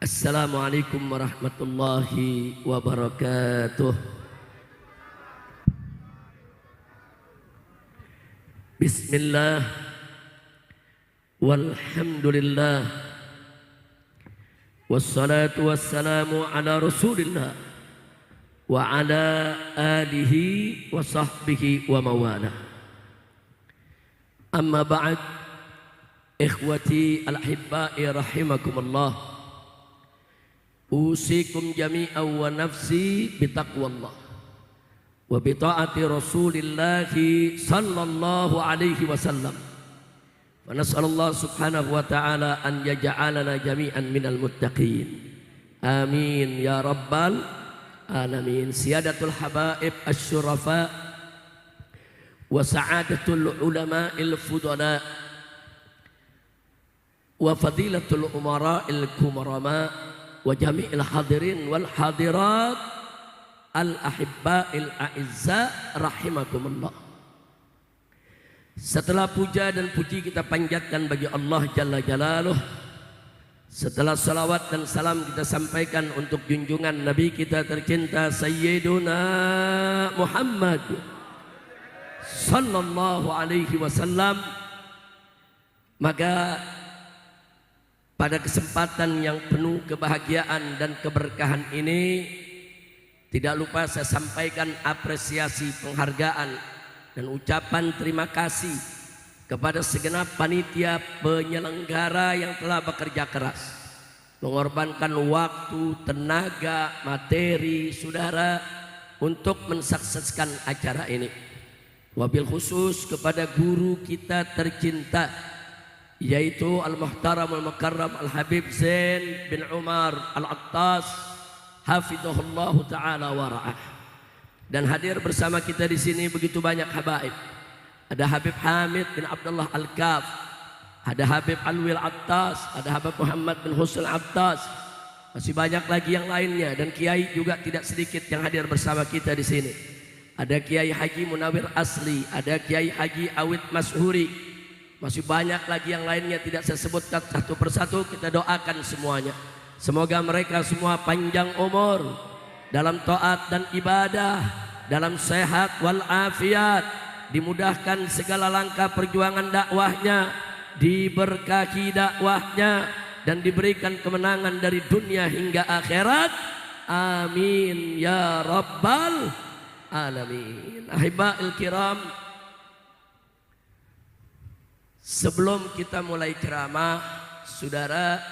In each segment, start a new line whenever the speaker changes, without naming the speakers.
Assalamualaikum warahmatullahi wabarakatuh. Bismillah, walhamdulillah, wassalatu wassalamu ala rasulillah wa ala alihi wa sahbihi wa mawala. Amma ba'd, ikhwati al-ahibba'i rahimakumullah. Usikum jami'an wa nafsi bitaqwallah wa bita'ati rasulillahi sallallahu alaihi wasallam. Wa nas'alullah subhanahu wa ta'ala an yaj'alana jami'an minal muttaqin. Amin ya rabbal alamin. Siyadatul habaib asy-syurafa wa sa'adatul ulama'il fudala wa fadilatul umara'il kumarama wa jami'il hadirin wal hadirat al-ahibba'il a'izza rahimakumullah. Setelah puja dan puji kita panjatkan bagi Allah Jalla Jalaluh, setelah salawat dan salam kita sampaikan untuk junjungan Nabi kita tercinta Sayyiduna Muhammad sallallahu alaihi wasallam, maka pada kesempatan yang penuh kebahagiaan dan keberkahan ini, tidak lupa saya sampaikan apresiasi, penghargaan dan ucapan terima kasih kepada segenap panitia penyelenggara yang telah bekerja keras, mengorbankan waktu, tenaga, materi saudara untuk mensukseskan acara ini. Wabil khusus kepada guru kita tercinta, yaitu Al-Muhtaram Al-Mukarram Al-Habib Zain bin Umar Al-Attas hafizahullah ta'ala wa ra'ah. Dan hadir bersama kita di sini begitu banyak habaib. Ada Habib Hamid bin Abdullah Al-Kaf, ada Habib Alwil Attas, ada Habib Muhammad bin Husain Attas, masih banyak lagi yang lainnya, dan kiai juga tidak sedikit yang hadir bersama kita di sini. Ada Kiai Haji Munawir Asli, ada Kiai Haji Awid Mashuri, masih banyak lagi yang lainnya tidak saya sebutkan satu persatu. Kita doakan semuanya, semoga mereka semua panjang umur dalam taat dan ibadah, dalam sehat wal afiat, dimudahkan segala langkah perjuangan dakwahnya, diberkahi dakwahnya, dan diberikan kemenangan dari dunia hingga akhirat. Amin ya rabbal alamin. Ahibba'il kiram, sebelum kita mulai ceramah, saudara,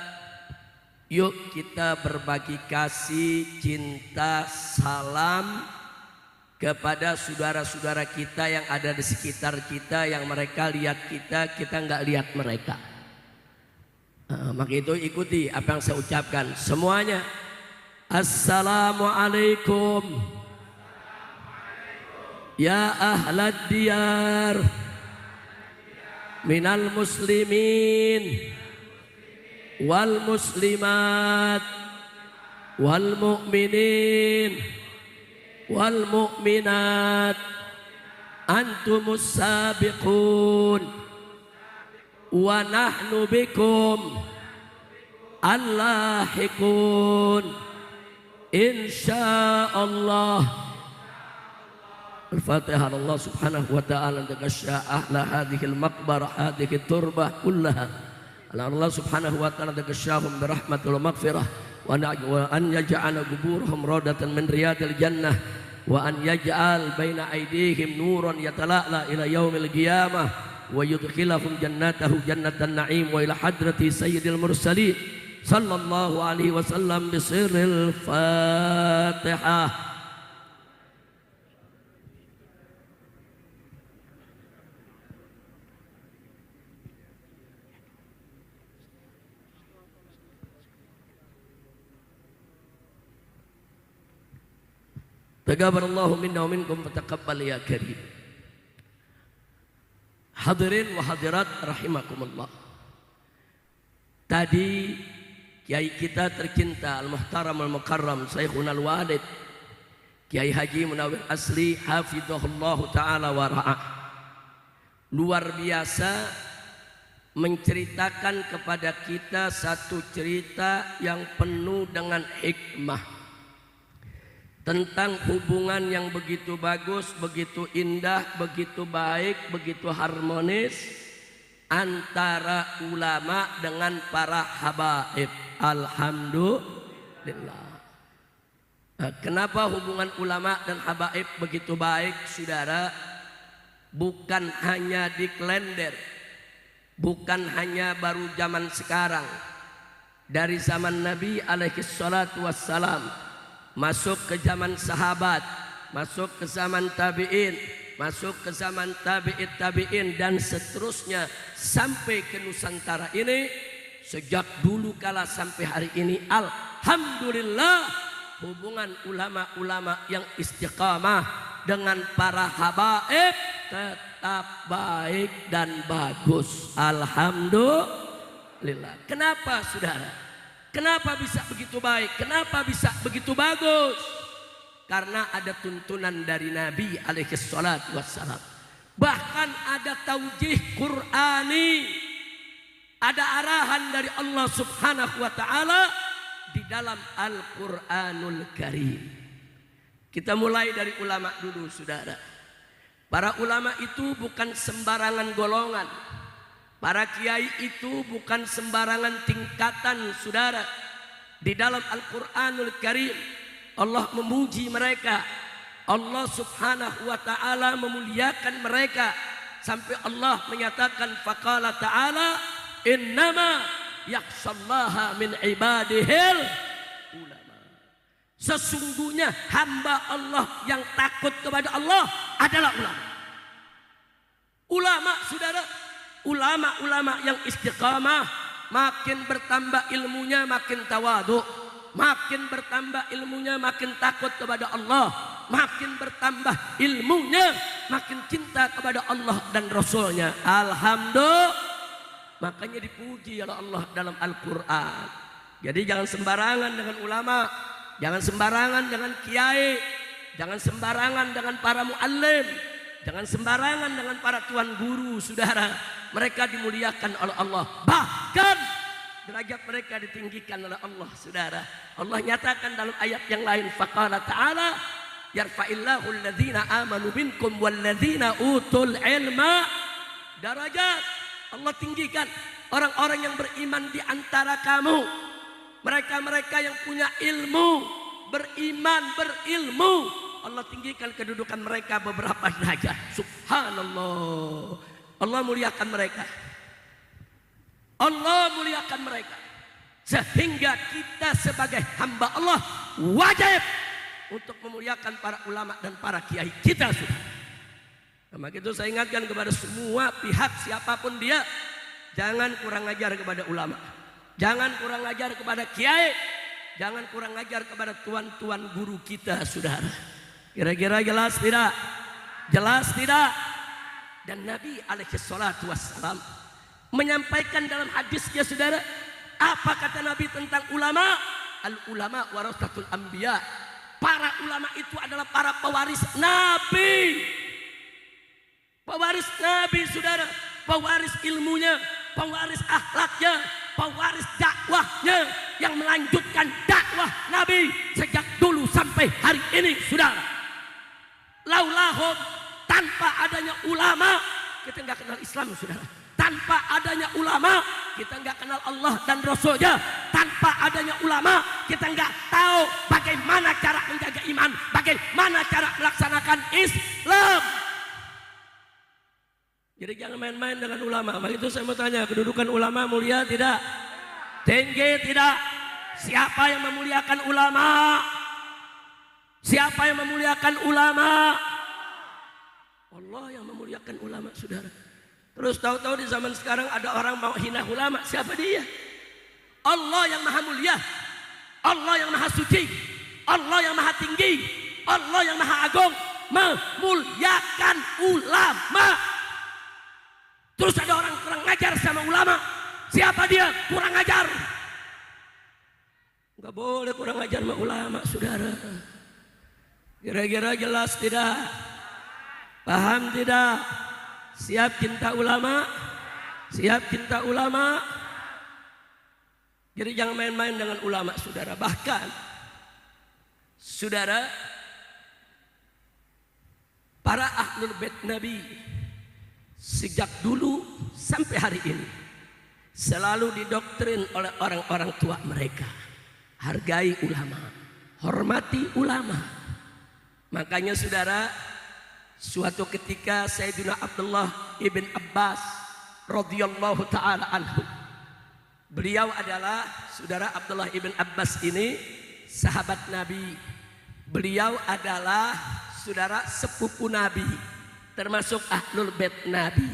yuk kita berbagi kasih, cinta, salam kepada saudara-saudara kita yang ada di sekitar kita, yang mereka lihat kita, kita nggak lihat mereka. Maka itu ikuti apa yang saya ucapkan semuanya. Assalamualaikum ya ahlad diyar minal muslimin wal muslimat wal mu'minin wal mu'minat, antumus sabiqun wa nahnu bikum allahiqun insyaallah. Al-Fatihah. Allah subhanahu wa ta'ala tagasya ahla hadhil maqbarah hadhil turbah kullaha. Allah subhanahu wa ta'ala tagassyahum birahmatil maghfirah wa an yaj'ala quburahum rawdatan min riyadil jannah wa an yaj'al baina aydihim nuran yatala'la ila yaumil qiyamah wa yudkhilahum jannatahu jannatan na'im wa ila hadrati sayyidil mursalin sallallahu alaihi wasallam bisirril Fatihah. Taqabbalallahu minna wa minkum wa taqabbal ya karim. Hadirin wa hadirat rahimakumullah. Tadi kiai kita tercinta Al-Muhtaram Al-Mukarram Syekhuna Al-Walid Kiai Haji Munawir Asli hafizahullah ta'ala wa ra'ah, luar biasa menceritakan kepada kita satu cerita yang penuh dengan hikmah tentang hubungan yang begitu bagus, begitu indah, begitu baik, begitu harmonis antara ulama dengan para habaib. Alhamdulillah. Nah, kenapa hubungan ulama dan habaib begitu baik, saudara? Bukan hanya di kalender, bukan hanya baru zaman sekarang. Dari zaman Nabi alaihi salatu wassalam, masuk ke zaman sahabat, masuk ke zaman tabi'in, masuk ke zaman tabi'in dan seterusnya sampai ke Nusantara ini. Sejak dulu kala sampai hari ini, alhamdulillah, hubungan ulama-ulama yang istiqamah dengan para habaib tetap baik dan bagus. Alhamdulillah. Kenapa, saudara? Kenapa bisa begitu baik? Kenapa bisa begitu bagus? Karena ada tuntunan dari Nabi alaihi salatu wassalam. Bahkan ada taujih Qur'ani, ada arahan dari Allah subhanahu wa ta'ala di dalam Al-Quranul Karim. Kita mulai dari ulama dulu, saudara. Para ulama itu bukan sembarangan golongan. Para kiai itu bukan sembarangan tingkatan, saudara. Di dalam Al-Quranul Karim Allah memuji mereka. Allah subhanahu wa ta'ala memuliakan mereka. Sampai Allah menyatakan, faqala ta'ala, innama yakhshallaha min ibadihil ulama. Sesungguhnya hamba Allah yang takut kepada Allah adalah ulama. Ulama, saudara, ulama-ulama yang istiqamah, makin bertambah ilmunya makin tawadhu, makin bertambah ilmunya makin takut kepada Allah, makin bertambah ilmunya makin cinta kepada Allah dan Rasulnya. Alhamdulillah. Makanya dipuji oleh Allah dalam Al-Quran. Jadi jangan sembarangan dengan ulama, jangan sembarangan dengan kiai, jangan sembarangan dengan para muallim, jangan sembarangan dengan para tuan guru, saudara. Mereka dimuliakan oleh Allah, bahkan derajat mereka ditinggikan oleh Allah, saudara. Allah nyatakan dalam ayat yang lain, faqala ta'ala, yarfa'illahu alladhina amanu minkum walladhina utul ilma darajat. Allah tinggikan orang-orang yang beriman di antara kamu. Mereka-mereka yang punya ilmu, beriman, berilmu, Allah tinggikan kedudukan mereka beberapa derajat. Subhanallah. Allah muliakan mereka. Allah muliakan mereka. Sehingga kita sebagai hamba Allah wajib untuk memuliakan para ulama dan para kiai kita, sudah. Maka itu saya ingatkan kepada semua pihak siapapun dia, jangan kurang ajar kepada ulama, jangan kurang ajar kepada kiai, jangan kurang ajar kepada tuan-tuan guru kita, saudara. Kira-kira jelas tidak? Jelas tidak? Dan Nabi alaihi salatu wassalam menyampaikan dalam hadisnya, saudara, apa kata Nabi tentang ulama? Al ulama warasatul anbiya. Para ulama itu adalah para pewaris Nabi. Pewaris Nabi, saudara, pewaris ilmunya, pewaris akhlaknya, pewaris dakwahnya, yang melanjutkan dakwah Nabi sejak dulu sampai hari ini, saudara. Laulahum, tanpa adanya ulama kita nggak kenal Islam, saudara. Tanpa adanya ulama kita nggak kenal Allah dan Rasulnya. Tanpa adanya ulama kita nggak tahu bagaimana cara menjaga iman, bagaimana cara melaksanakan Islam. Jadi jangan main-main dengan ulama. Maka itu saya mau tanya, kedudukan ulama mulia tidak? Tinggi tidak? Siapa yang memuliakan ulama? Siapa yang memuliakan ulama? Allah yang memuliakan ulama, saudara. Terus tahu-tahu di zaman sekarang ada orang mau hina ulama. Siapa dia? Allah yang maha mulia, Allah yang maha suci, Allah yang maha tinggi, Allah yang maha agung memuliakan ulama. Terus ada orang kurang ngajar sama ulama. Siapa dia? Kurang ngajar. Enggak boleh kurang ngajar sama ulama, saudara. Kira-kira jelas tidak? Paham tidak? Siap cinta ulama? Siap cinta ulama? Jadi jangan main-main dengan ulama, saudara. Bahkan, saudara, para ahlul bait Nabi sejak dulu sampai hari ini selalu didoktrin oleh orang-orang tua mereka. Hargai ulama, hormati ulama. Makanya saudara, suatu ketika Sayyidina Abdullah ibn Abbas radhiyallahu taala anhu, beliau adalah saudara Abdullah ibn Abbas ini sahabat Nabi. Beliau adalah saudara sepupu Nabi, termasuk ahlul bait Nabi.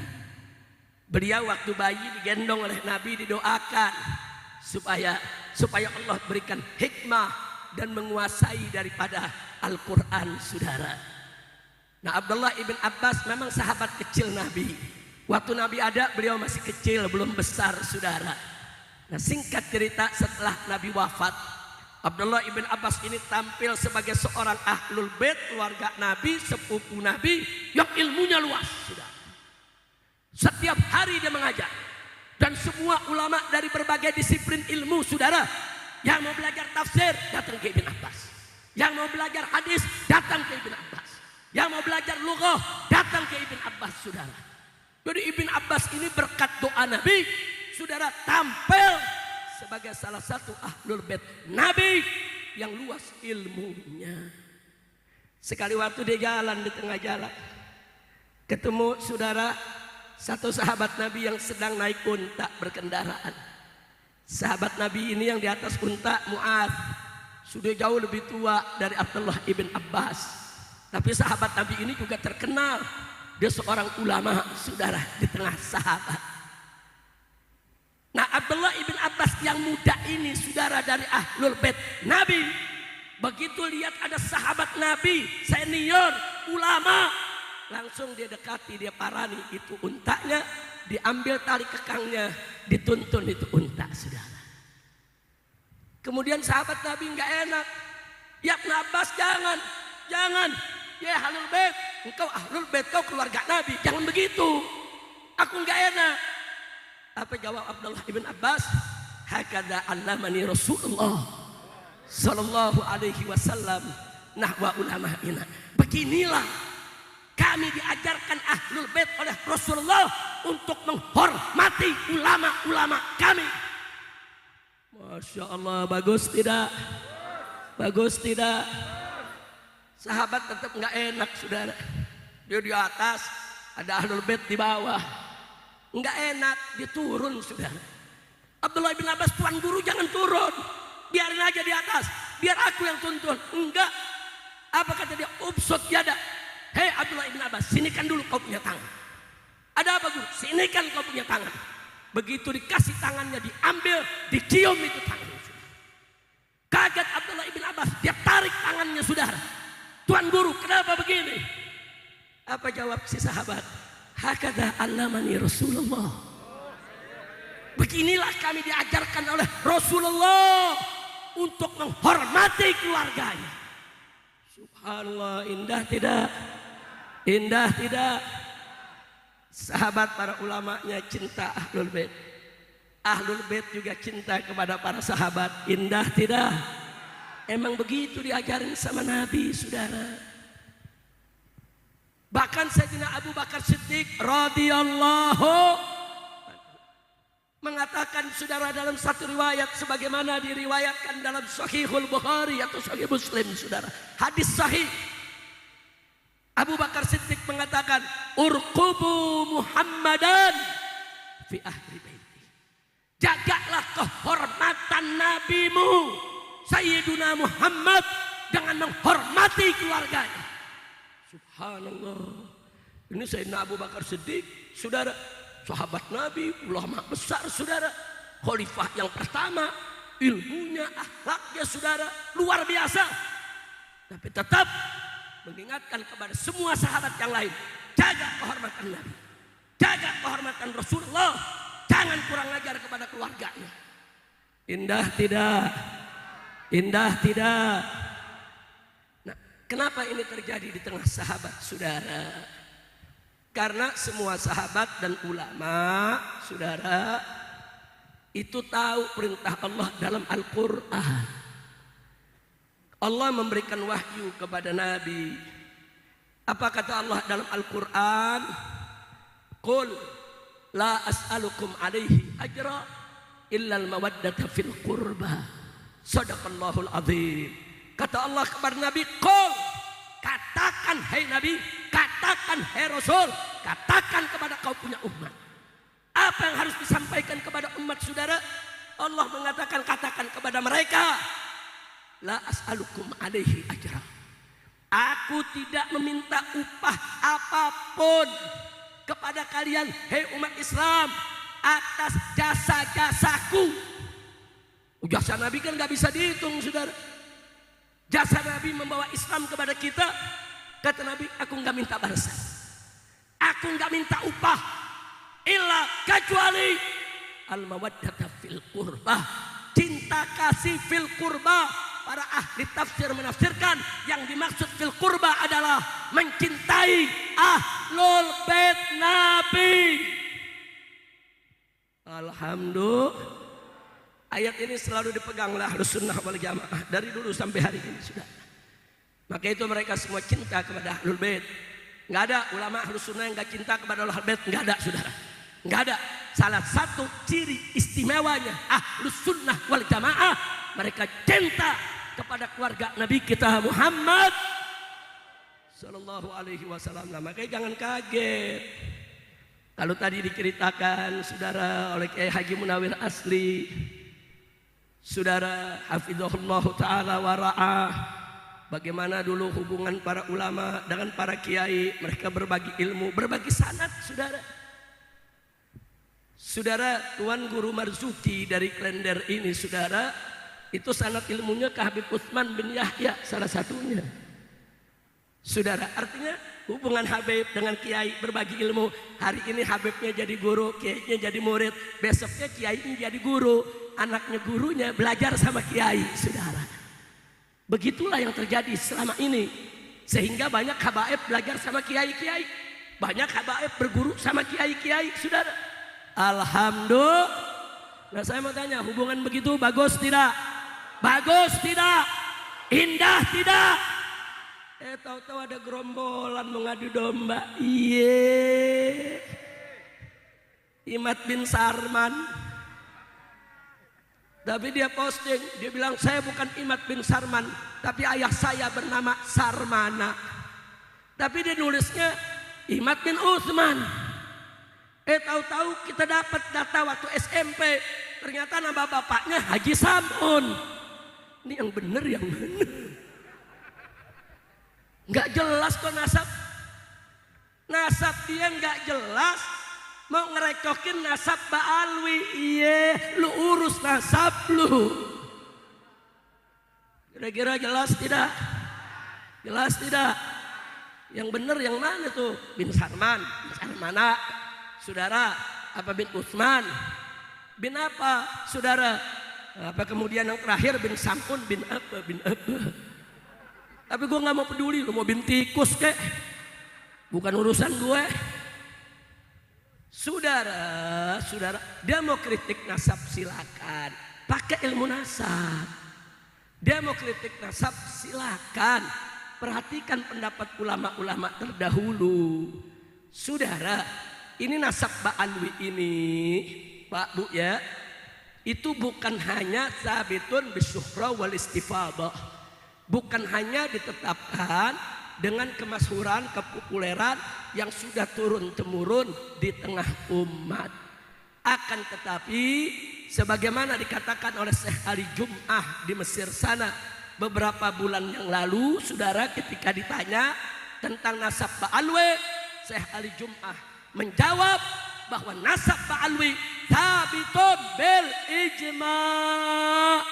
Beliau waktu bayi digendong oleh Nabi didoakan supaya Allah berikan hikmah dan menguasai daripada Al-Quran, saudara. Nah, Abdullah ibn Abbas memang sahabat kecil Nabi. Waktu Nabi ada, beliau masih kecil, belum besar, saudara. Nah, singkat cerita, setelah Nabi wafat, Abdullah ibn Abbas ini tampil sebagai seorang ahlul bait, keluarga Nabi, sepupu Nabi yang ilmunya luas, saudara. Setiap hari dia mengajar. Dan semua ulama dari berbagai disiplin ilmu, saudara, yang mau belajar tafsir datang ke Ibn Abbas, yang mau belajar hadis datang ke Ibn Abbas, yang mau belajar lughah datang ke Ibn Abbas, saudara. Jadi Ibn Abbas ini berkat doa Nabi, saudara, tampil sebagai salah satu ahlul bait Nabi yang luas ilmunya. Sekali waktu dia jalan di tengah jalan, ketemu saudara satu sahabat Nabi yang sedang naik unta berkendaraan. Sahabat Nabi ini yang di atas unta Mu'adz, sudah jauh lebih tua dari Abdullah ibn Abbas. Tapi sahabat Nabi ini juga terkenal, dia seorang ulama, saudara, di tengah sahabat. Nah, Abdullah ibn Abbas yang muda ini, saudara, dari ahlul bait Nabi, begitu lihat ada sahabat Nabi senior ulama, langsung dia dekati, dia parani itu untanya, diambil tali kekangnya, dituntun itu unta, saudara. Kemudian sahabat Nabi nggak enak, ya Ibn Abbas, jangan, ya ahlul bait, engkau ahlul bait, kau keluarga Nabi, jangan begitu, aku nggak enak. Apa jawab Abdullah ibn Abbas? Hakadha allamani Rasulullah sallallahu alaihi wasallam nahwa ulama'ina. Beginilah kami diajarkan ahlul bait oleh Rasulullah untuk menghormati ulama-ulama kami. Masya Allah, bagus tidak? Bagus tidak? Sahabat tetap nggak enak, saudara. Dia di atas, ada ahlul bait di bawah. Nggak enak, dia turun, saudara. Abdullah bin Abbas, tuan guru jangan turun, biarin aja di atas, biar aku yang tuntun. Enggak. Apa kata dia? Ubsut yada. Hei Abdullah ibn Abbas, sinikan dulu kau punya tangan. Ada apa guru? Sinikan kau punya tangan. Begitu dikasih tangannya, diambil, dicium itu tangannya. Kaget Abdullah ibn Abbas, dia tarik tangannya, saudara. Tuan guru, kenapa begini? Apa jawab si sahabat? Hakadha allamani Rasulullah. Beginilah kami diajarkan oleh Rasulullah untuk menghormati keluarganya. Subhanallah, indah tidak? Indah tidak? Sahabat para ulamanya cinta ahlul bait. Ahlul bait juga cinta kepada para sahabat. Indah tidak? Emang begitu diajarin sama Nabi, saudara. Bahkan Sayyidina Abu Bakar Siddiq radhiyallahu mengatakan, saudara, dalam satu riwayat sebagaimana diriwayatkan dalam Sahihul Bukhari atau Sahih Muslim, saudara, hadis sahih, Abu Bakar Siddiq mengatakan, urqubu Muhammadan fi ahli baiti. Jagalah kehormatan nabimu Sayyiduna Muhammad dengan menghormati keluarganya. Subhanallah. Ini Sayyidina Abu Bakar Siddiq, saudara, sahabat Nabi, ulama besar, saudara, khalifah yang pertama, ilmunya, akhlaknya, saudara, luar biasa. Tapi tetap mengingatkan kepada semua sahabat yang lain, jaga kehormatan Nabi, jaga kehormatan Rasulullah, jangan kurang ajar kepada keluarganya. Indah tidak? Indah tidak? Nah, kenapa ini terjadi di tengah sahabat, saudara? Karena semua sahabat dan ulama, saudara, itu tahu perintah Allah dalam Al-Quran. Allah memberikan wahyu kepada Nabi. Apa kata Allah dalam Al-Quran? Qul la as'alukum alaihi ajra illal mawaddata fil qurba. Sadaqallahul azim. Kata Allah kepada Nabi, qul, katakan hai Nabi, katakan hai Rasul, katakan kepada kau punya umat. Apa yang harus disampaikan kepada umat saudara? Allah mengatakan katakan kepada mereka, la as'alukum alaihi ajra. Aku tidak meminta upah apapun kepada kalian, hei umat Islam, atas jasa-jasaku. Jasa Nabi kan gak bisa dihitung saudara. Jasa Nabi membawa Islam kepada kita. Kata Nabi, aku gak minta balasan, aku gak minta upah, illa kecuali al-mawaddata fil qurba, cinta kasih fil qurba. Para ahli tafsir menafsirkan yang dimaksud fil qurba adalah mencintai ahlul bait Nabi. Alhamdulillah. Ayat ini selalu dipegang oleh Ahlus Sunnah wal Jamaah dari dulu sampai hari ini sudah. Maka itu mereka semua cinta kepada ahlul bait. Enggak ada ulama Ahlus Sunnah yang enggak cinta kepada ahlul bait, enggak ada saudara. Enggak ada. Salah satu ciri istimewanya Ahlus Sunnah wal Jamaah, mereka cinta kepada keluarga Nabi kita Muhammad sallallahu alaihi wasallam. Makanya jangan kaget kalau tadi diceritakan saudara oleh Kiai Haji Munawir Asli, saudara hafizahullah taala wa ra'ah, bagaimana dulu hubungan para ulama dengan para kiai, mereka berbagi ilmu, berbagi sanad saudara. Saudara, Tuan Guru Marzuki dari Klender ini saudara, itu sanad ilmunya ke Habib Utsman bin Yahya salah satunya. Saudara, artinya hubungan Habib dengan kiai berbagi ilmu. Hari ini Habibnya jadi guru, kiainya jadi murid, besoknya kiainya jadi guru, anaknya gurunya belajar sama kiai, saudara. Begitulah yang terjadi selama ini. Sehingga banyak habaib belajar sama kiai-kiai, banyak habaib berguru sama kiai-kiai, saudara. Alhamdulillah. Nah, saya mau tanya, hubungan begitu bagus tidak? Bagus tidak? Indah tidak? Tahu-tahu ada gerombolan mengadu domba. Iye, Imad bin Sarman. Tapi dia posting, dia bilang saya bukan Imad bin Sarman, tapi ayah saya bernama Sarmana. Tapi dia nulisnya Imad bin Utsman. Tahu-tahu kita dapat data waktu SMP, ternyata nama bapaknya Haji Samun. Ini yang bener yang mana? Nggak jelas kok nasab. Nasab dia nggak jelas. Mau ngerecokin nasab Ba'alwi. Iya, lu urus nasab lu. Kira-kira jelas tidak? Jelas tidak? Yang bener yang mana tuh? Bin Sarman, bin Sarmana. Saudara, apa bin Utsman? Bin apa? Saudara, apa kemudian yang terakhir bin Samun, bin apa, bin apa? Tapi gue gak mau peduli, lu mau bin tikus kek, bukan urusan gue. Saudara, saudara, dia mau kritik nasab silakan, pakai ilmu nasab. Dia mau kritik nasab silakan, perhatikan pendapat ulama-ulama terdahulu. Saudara, ini nasab Ba'alwi ini, Pak Bu ya, itu bukan hanya sabitun bisyuhra wal istifadah, bukan hanya ditetapkan dengan kemasyhuran, kepopuleran yang sudah turun-temurun di tengah umat. Akan tetapi sebagaimana dikatakan oleh Syekh Ali Jum'ah di Mesir sana beberapa bulan yang lalu, saudara, ketika ditanya tentang nasab Ba'alwi, Syekh Ali Jum'ah menjawab bahwa nasab Ba'alwi sabitun bil ijma',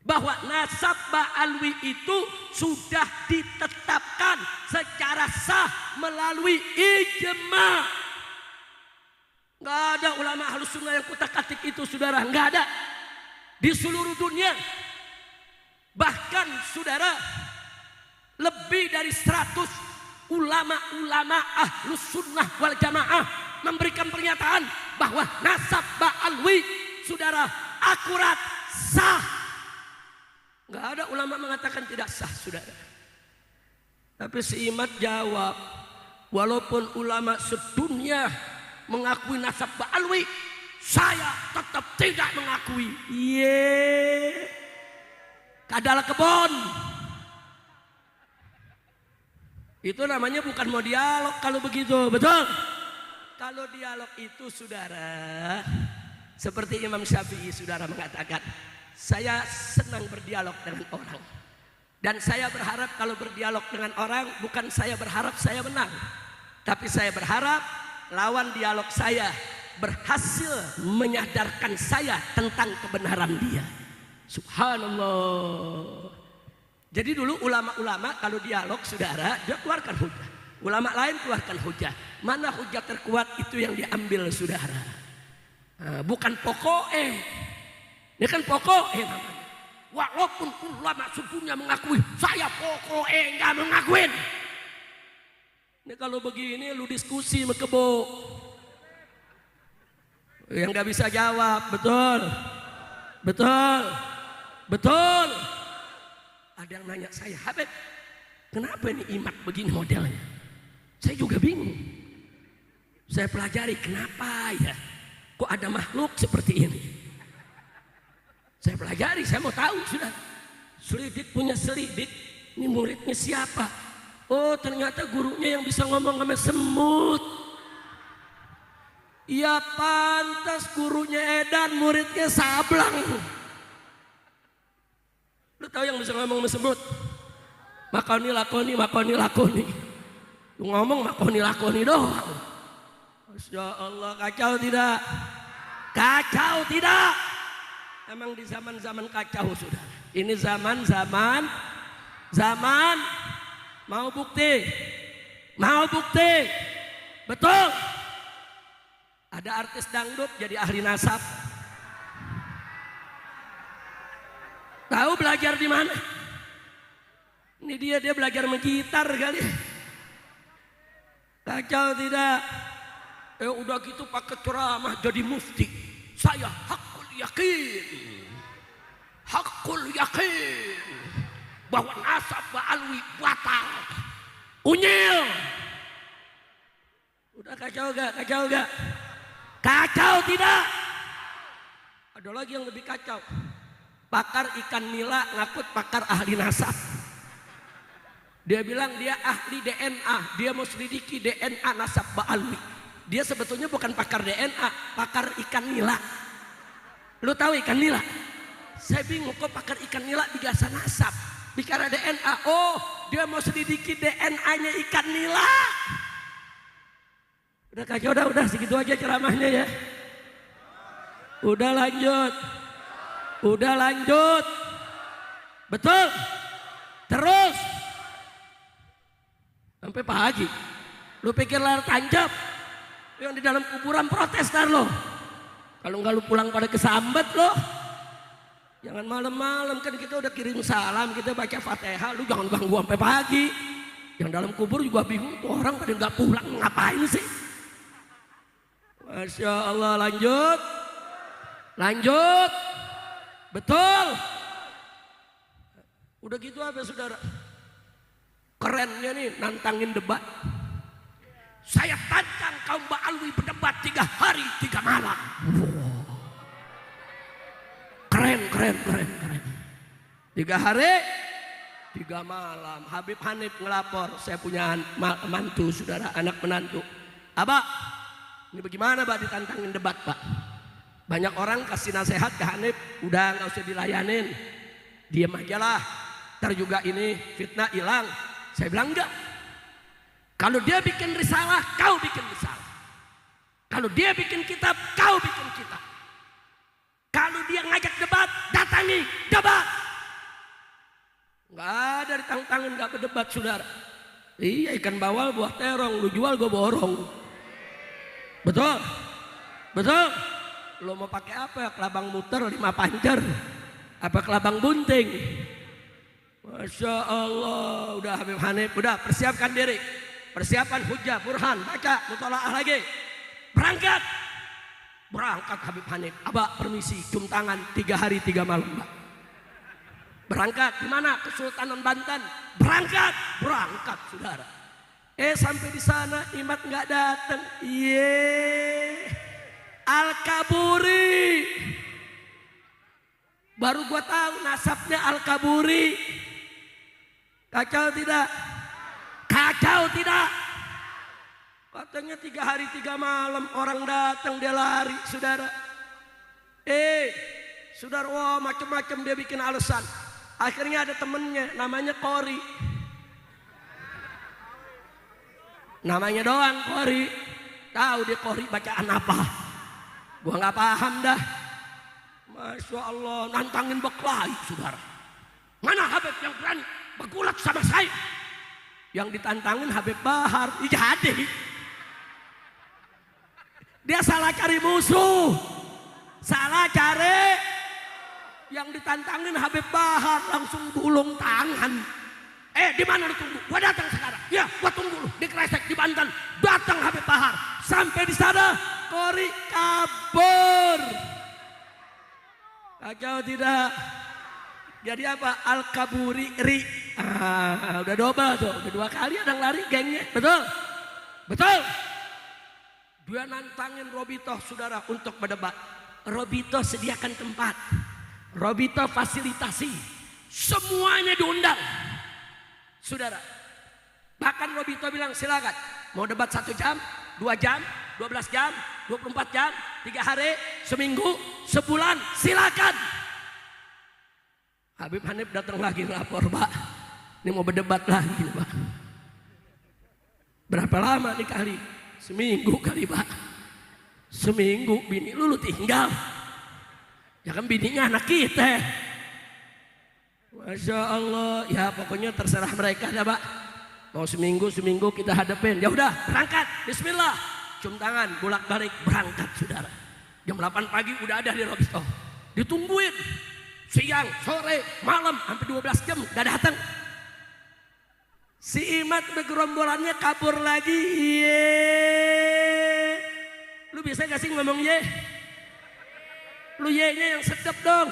bahwa nasab Ba'alwi itu sudah ditetapkan secara sah melalui ijma'. Gak ada ulama Ahlus Sunnah yang kutak-katik itu, saudara, gak ada di seluruh dunia. Bahkan saudara, lebih dari 100 ulama-ulama Ahlus Sunnah wal Jamaah memberikan pernyataan bahwa nasab Ba'alwi, saudara, akurat, sah. Nggak ada ulama mengatakan tidak sah, saudara. Tapi si Imad jawab, walaupun ulama sedunia mengakui nasab Ba'alwi, saya tetap tidak mengakui. Kadal kebon. Itu namanya bukan mau dialog kalau begitu, betul? Kalau dialog itu, saudara, seperti Imam Syafi'i, saudara mengatakan, saya senang berdialog dengan orang. Dan saya berharap kalau berdialog dengan orang, bukan saya berharap saya menang, tapi saya berharap lawan dialog saya berhasil menyadarkan saya tentang kebenaran dia. Subhanallah. Jadi dulu ulama-ulama kalau dialog, saudara, dia keluarkan hujah. Ulama lain keluarkan hujah. Mana hujah terkuat itu yang diambil, saudara. Bukan pokoknya. Ini kan pokoknya namanya. Walaupun ulama subuhnya mengakui, saya pokoknya nggak mengakuin. Ini kalau begini lu diskusi sama kebo. Yang nggak bisa jawab, betul, betul, betul. Ada yang nanya saya, Habib, kenapa ini Imad begini modelnya? Saya juga bingung. Saya pelajari kenapa ya, kok ada makhluk seperti ini. Saya pelajari, saya mau tahu sudah. Selidik punya selidik, ini muridnya siapa? Oh, ternyata gurunya yang bisa ngomong sama semut. Ya pantas gurunya edan, muridnya sablang. Lu tahu yang bisa ngomong sama semut? Makoni lakoni, makoni lakoni. Lu ngomong makoni lakoni doang. Masya Allah, kacau tidak? Kacau tidak? Emang di zaman-zaman kacau, sudah. Ini zaman mau bukti, betul. Ada artis dangdut jadi ahli nasab. Tahu belajar di mana? Ini dia belajar mengitar kali. Kacau tidak? Udah gitu pakai ceramah jadi mufti. Saya hakul yakin bahwa nasab Ba'alwi batal, unyil. Udah kacau gak? Kacau tidak? Ada lagi yang lebih kacau. Pakar ikan nila ngakut pakar ahli nasab. Dia bilang dia ahli DNA, dia mau selidiki DNA nasab Ba'alwi. Dia sebetulnya bukan pakar DNA, pakar ikan nila. Lu tahu ikan nila? Saya bingung kok pakar ikan nila biasa nasab, bicara DNA. Oh, dia mau selidiki DNA-nya ikan nila. Udah kacau, udah segitu aja ceramahnya ya. Udah lanjut. Betul. Terus sampai pagi. Lu pikir layar tancap? Yang di dalam kuburan protes ntar lo. Kalau nggak lu pulang pada kesambat lo. Jangan malam-malam, kan kita udah kirim salam, kita baca Fatihah, lu jangan ganggu sampai pagi. Yang dalam kubur juga bingung, tuh orang pada nggak pulang, ngapain sih? Masya Allah, lanjut, betul. Udah gitu apa saudara? Kerennya nih, nantangin debat. Saya tantang kaum Ba'alwi berdebat 3 hari 3 malam. Wow. Keren. 3 hari 3 malam. Habib Hanif ngelapor, saya punya mantu, saudara, anak menantu. Abah, ini bagaimana Pak ditantangin debat Pak? Banyak orang kasih nasihat ke Hanif, udah nggak usah dilayanin, diam aja lah. Ntar juga ini fitnah hilang. Saya bilang enggak. Kalau dia bikin risalah, kau bikin risalah. Kalau dia bikin kitab, kau bikin kitab. Kalau dia ngajak debat, datangi debat. Nggak ada ditantangin, nggak berdebat saudara. Iya, ikan bawal buah terong, lu jual gue borong. Betul. Lo mau pakai apa? Kelabang muter 5 pancer, apa kelabang bunting? Masya Allah. Udah Habib Hanif, udah persiapkan diri. persiapan hujah, burhan, baca, mutolaah lagi. Berangkat. Berangkat Habib Hanif. Abah permisi, cium tangan 3 hari 3 malam, Mbak. Berangkat di mana? Kesultanan Banten. Berangkat, berangkat saudara. Sampai di sana Imat nggak datang. Al-Kaburi. Baru gua tahu nasabnya Al-Kaburi. Kacau tidak? Kacau tidak? Katanya 3 hari 3 malam orang datang dia lari, saudara. Saudara, wah macam-macam dia bikin alasan. Akhirnya ada temennya namanya Kori. Namanya doang Kori. Tahu dia Kori bacaan apa? Gua nggak paham dah. Masya Allah, nantangin berkelahi, saudara. Mana Habib yang berani bergulat sama saya? Yang ditantangin Habib Bahar. Jadi dia salah cari musuh, salah cari. Yang ditantangin Habib Bahar langsung gulung tangan. Di mana lu tunggu? Gua datang sekarang. Ya, gua tunggu lu di Kresek di Banten. Datang Habib Bahar. Sampai di sana Kori kabur. Kacau tidak? Jadi apa? Al-Kaburi ri. Udah double tuh. Udah 2 kali ada yang lari gengnya. Betul? Betul? Dia nantangin Robito, saudara, untuk berdebat. Robito sediakan tempat. Robito fasilitasi. Semuanya diundang. Saudara. Bahkan Robito bilang silakan. Mau debat 1 jam, 2 jam, 12 jam, 24 jam, 3 hari, seminggu, sebulan, silakan. Habib Hanif datang lagi lapor, Pak. Ini mau berdebat lagi, Pak. Berapa lama nih kali? Seminggu kali, Pak. Seminggu, bini lu tinggal. Ya kan bininya anak kita. Masya Allah, ya pokoknya terserah mereka dah, Pak. Mau seminggu kita hadapin. Ya udah, berangkat. Bismillah. Cium tangan, bolak-balik, berangkat, saudara. Jam 8 pagi udah ada di Robito. Ditungguin. Siang, sore, malam, sampai 12 jam gak datang. Si Imat bergerombolannya kabur lagi. Lu bisa gak sih ngomong ye? Lu ye-nya yang sedap dong.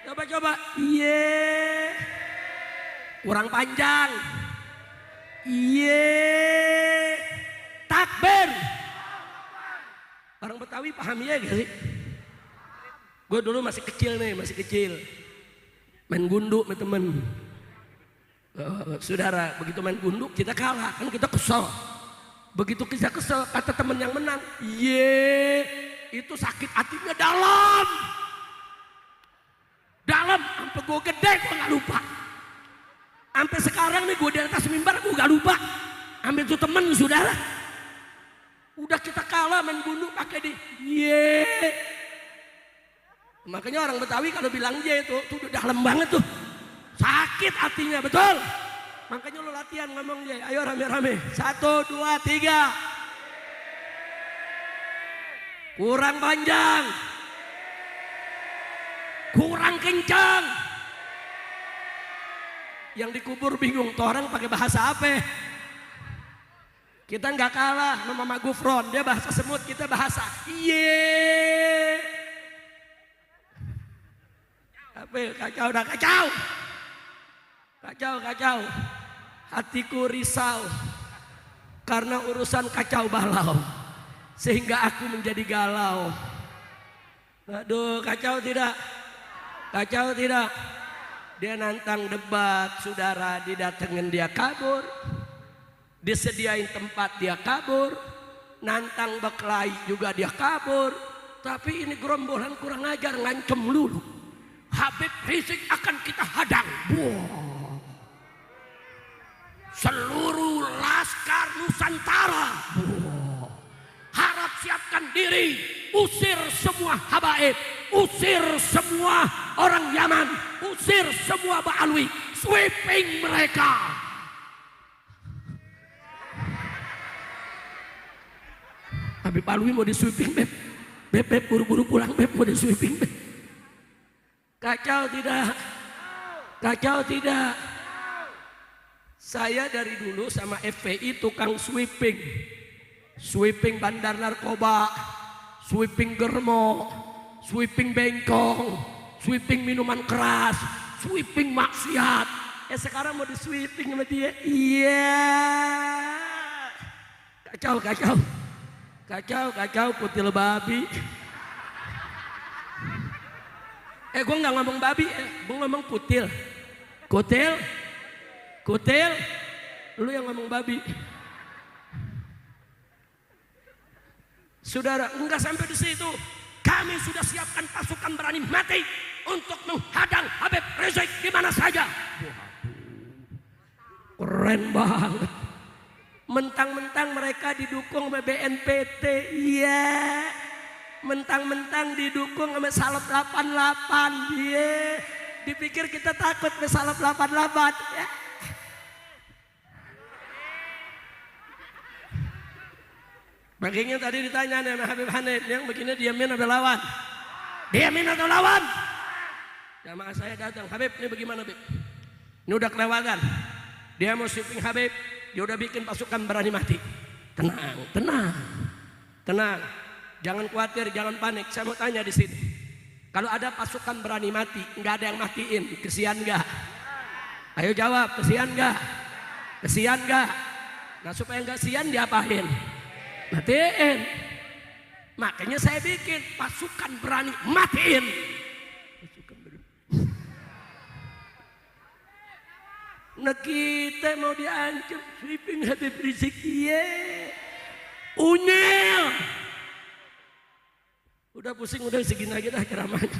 Coba-coba. Kurang panjang. Takbir. Orang Betawi paham ye gak sih? Gue dulu masih kecil nih, main gundu sama temen. Saudara, begitu main gundu kita kalah, kan kita kesel. Begitu kita kesel, kata temen yang menang, itu sakit hatinya dalam. Sampai gue gede, gue gak lupa. Sampai sekarang nih gue di atas mimbar, gue gak lupa. Ambil tuh temen, saudara. Udah kita kalah main gundu pakai di Makanya orang Betawi kalau bilang itu tuh udah dalam banget tuh. Sakit hatinya, betul. Makanya lo latihan ngomong ayo rame-rame. 1, 2, 3. Kurang panjang. Kurang kencang. Yang dikubur bingung, tuh orang pakai bahasa apa? Kita nggak kalah sama Mama Gufron, dia bahasa semut, kita bahasa kacau, dah kacau. Hatiku risau karena urusan kacau balau, sehingga aku menjadi galau. Aduh, kacau tidak? Dia nantang debat, saudara, didatengin dia kabur, disediain tempat dia kabur, nantang berkelahi juga dia kabur. Tapi ini gerombolan kurang ajar, ngancem lulu. Habib Rizik akan kita hadang. Seluruh laskar Nusantara harap siapkan diri, usir semua habaib, usir semua orang Yaman, usir semua Ba'alwi, sweeping mereka. Habib Alwi mau di sweeping, Beb buru-buru pulang, Beb mau di sweeping, Beb. Kacau tidak? Saya dari dulu sama FPI tukang sweeping. Sweeping bandar narkoba, sweeping germo, sweeping bengkong, sweeping minuman keras, sweeping maksiat. Sekarang mau di sweeping sama dia. Iya. Kacau kutil babi. Gue nggak ngomong babi, gue ngomong kutil. Kutil, lu yang ngomong babi. Saudara, enggak sampai di situ. Kami sudah siapkan pasukan berani mati untuk menghadang Habib Rizik di mana saja. Keren banget. Mentang-mentang mereka didukung oleh BNPT, iya. Mentang-mentang didukung sama Salep 88, iya. Dipikir kita takut sama Salep 88, ya. Baginya tadi ditanya sama Habib Hanif, yang begini diamin atau lawan? Diamin atau lawan? Jamaah saya datang, Habib ini bagaimana Habib? Ini udah kelewatan. Dia mau sweeping Habib, dia udah bikin pasukan berani mati. Tenang. Jangan khawatir, jangan panik. Saya mau tanya di sini. Kalau ada pasukan berani mati, nggak ada yang matiin, kesian nggak? Ayo jawab, kesian nggak? Kesian nggak? Nah supaya nggak kesian diapain? Matiin. Makanya saya bikin pasukan berani matiin. Nah kita mau diancam sweeping Habib Rizik, unyil. Udah pusing, udah segini aja dah ceramahnya.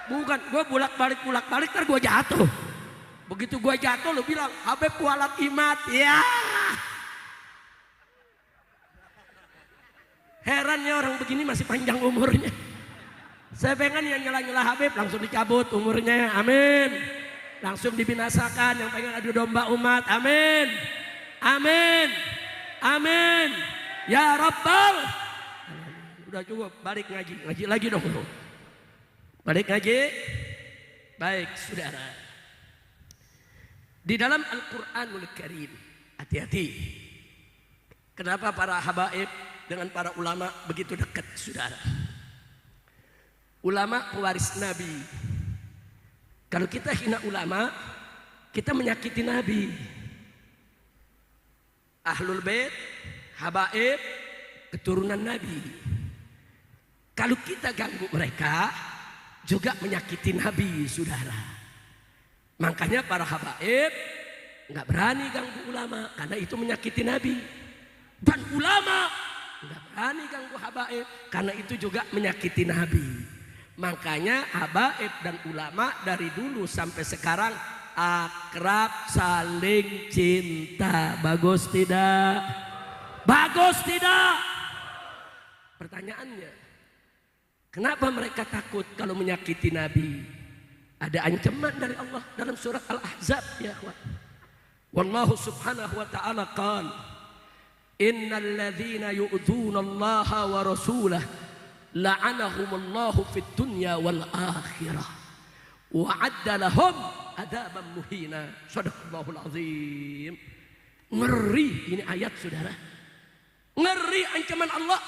Bukan, gue bolak balik ntar gue jatuh. Begitu gue jatuh lu bilang Habib kualat imat, ya. Herannya orang begini masih panjang umurnya. Saya pengen yang nyela-nyela Habib langsung dicabut umurnya, amin. Langsung dibinasakan yang pengen adu domba umat, amin. Ya Rabbal. Udah cukup, balik ngaji lagi dong. Balik ngaji. Baik saudara. Di dalam Al-Quranul Karim, hati-hati. Kenapa para habaib dengan para ulama begitu dekat saudara? Ulama pewaris Nabi. Kalau kita hina ulama, kita menyakiti Nabi. Ahlul Bait, habaib, keturunan Nabi. Kalau kita ganggu mereka, juga menyakiti Nabi, saudara. Makanya para habaib nggak berani ganggu ulama, karena itu menyakiti Nabi. Dan ulama nggak berani ganggu habaib, karena itu juga menyakiti Nabi. Makanya habaib dan ulama dari dulu sampai sekarang akrab, saling cinta. Bagus tidak? Bagus tidak? Pertanyaannya, kenapa mereka takut kalau menyakiti Nabi? Ada ancaman dari Allah dalam surat Al-Ahzab, ya akhwat. Wallahu subhanahu wa ta'ala qala, innal ladzina yu'dzuna Allah wa rasulahu la'anahumullahu fid dunya wal akhirah wa 'adda lahum adzaban muhina. Shadaqallahul azim. Ngeri ini ayat saudara. Ngeri ancaman Allah.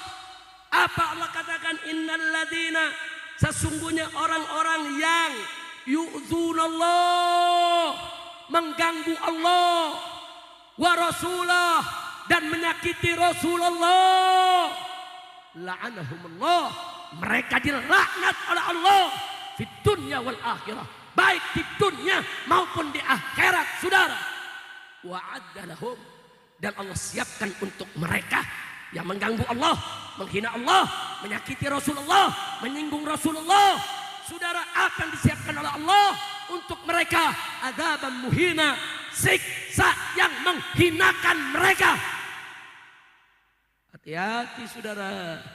Apa Allah katakan? Innal ladzina, sesungguhnya orang-orang yang yu'dzunallah, mengganggu Allah, wa rasulah, dan menyakiti Rasulullah, la'anahumullah, mereka dilaknat oleh Allah fid dunya wal akhirah, baik di dunia maupun di akhirat saudara. Wa adda lahum, dan Allah siapkan untuk mereka yang mengganggu Allah, menghina Allah, menyakiti Rasulullah, menyinggung Rasulullah. Saudara, apa yang disiapkan oleh Allah untuk mereka? Adzaban muhina, siksa yang menghinakan mereka. Hati-hati saudara,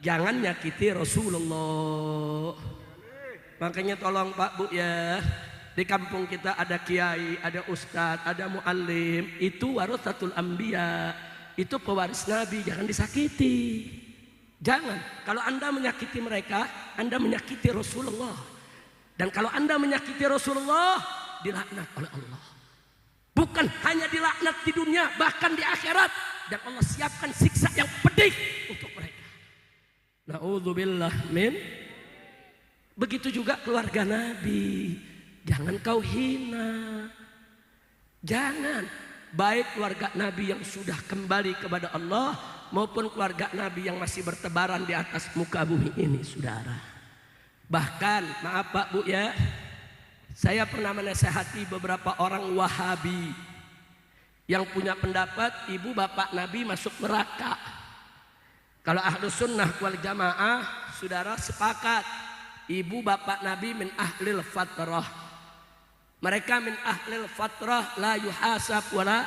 jangan nyakiti Rasulullah. Makanya tolong Pak Bu ya, di kampung kita ada kiai, ada ustadz, ada muallim, itu warasatul anbiya. Itu pewaris Nabi, jangan disakiti. Jangan. Kalau Anda menyakiti mereka, Anda menyakiti Rasulullah. Dan kalau Anda menyakiti Rasulullah, dilaknat oleh Allah. Bukan hanya dilaknat di dunia, bahkan di akhirat. Dan Allah siapkan siksa yang pedih untuk mereka. Na'udzubillah min. Begitu juga keluarga Nabi. Jangan kau hina. Jangan. Baik keluarga Nabi yang sudah kembali kepada Allah maupun keluarga Nabi yang masih bertebaran di atas muka bumi ini, saudara. Bahkan, maaf Pak Bu ya, saya pernah menasehati beberapa orang Wahabi yang punya pendapat ibu bapak Nabi masuk neraka. Kalau Ahlus Sunnah wal Jamaah, saudara, sepakat ibu bapak Nabi min ahlil fatrah. Mereka min ahlil fatrah, la yuhasab wa la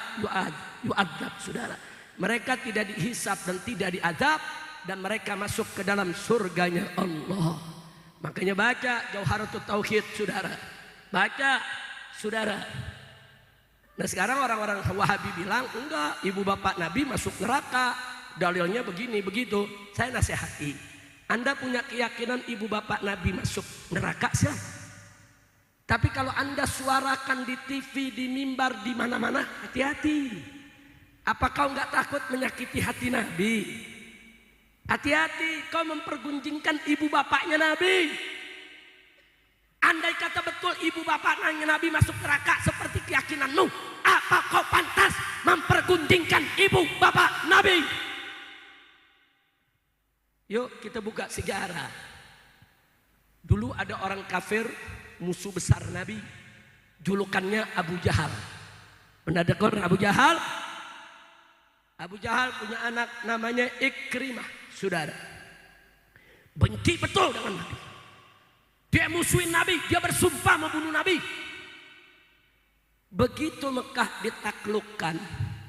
yu'adzab, saudara. Mereka tidak dihisab dan tidak diadab, dan mereka masuk ke dalam surganya Allah. Makanya baca Jauharatul Tauhid, saudara. Baca, saudara. Nah sekarang orang-orang Wahabi bilang enggak, ibu bapak Nabi masuk neraka, dalilnya begini begitu. Saya nasihati, Anda punya keyakinan ibu bapak Nabi masuk neraka silahkan. Tapi kalau Anda suarakan di TV, di mimbar, di mana-mana, hati-hati. Apa kau enggak takut menyakiti hati Nabi? Hati-hati, kau mempergunjingkan ibu bapaknya Nabi. Andai kata betul ibu bapak Nabi masuk neraka seperti keyakinanmu, apa kau pantas mempergunjingkan ibu bapak Nabi? Yuk kita buka sejarah. Dulu ada orang kafir, musuh besar Nabi, julukannya Abu Jahal. Pernah dengar Abu Jahal? Abu Jahal punya anak namanya Ikrimah, saudara. Benci betul dengan Nabi. Dia musuhin Nabi, dia bersumpah membunuh Nabi. Begitu Mekah ditaklukkan,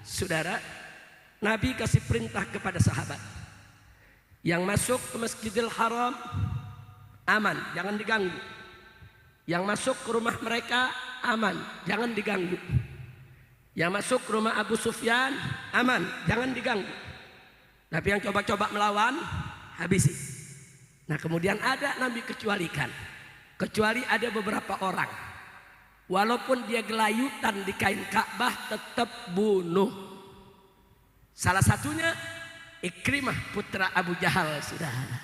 saudara, Nabi kasih perintah kepada sahabat. Yang masuk ke Masjidil Haram, aman, jangan diganggu. Yang masuk ke rumah mereka, aman, jangan diganggu. Yang masuk ke rumah Abu Sufyan, aman, jangan diganggu. Tapi yang coba-coba melawan, habisi. Nah kemudian ada Nabi kecualikan. Kecuali ada beberapa orang, walaupun dia gelayutan di kain Ka'bah tetap bunuh. Salah satunya Ikrimah putra Abu Jahal, saudara.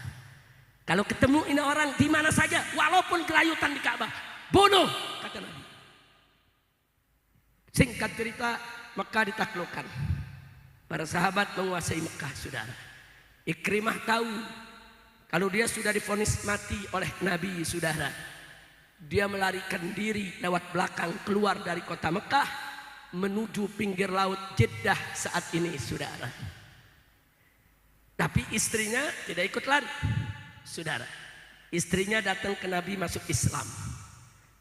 Kalau ketemu ini orang di mana saja, walaupun gelayutan di Ka'bah, bunuh, kata Nabi. Singkat cerita, Mekah ditaklukkan. Para sahabat menguasai Mekah, saudara. Ikrimah tahu kalau dia sudah divonis mati oleh Nabi, saudara, dia melarikan diri lewat belakang keluar dari kota Mekah menuju pinggir laut Jeddah saat ini, saudara. Tapi istrinya tidak ikut lari, saudara. Istrinya datang ke Nabi masuk Islam.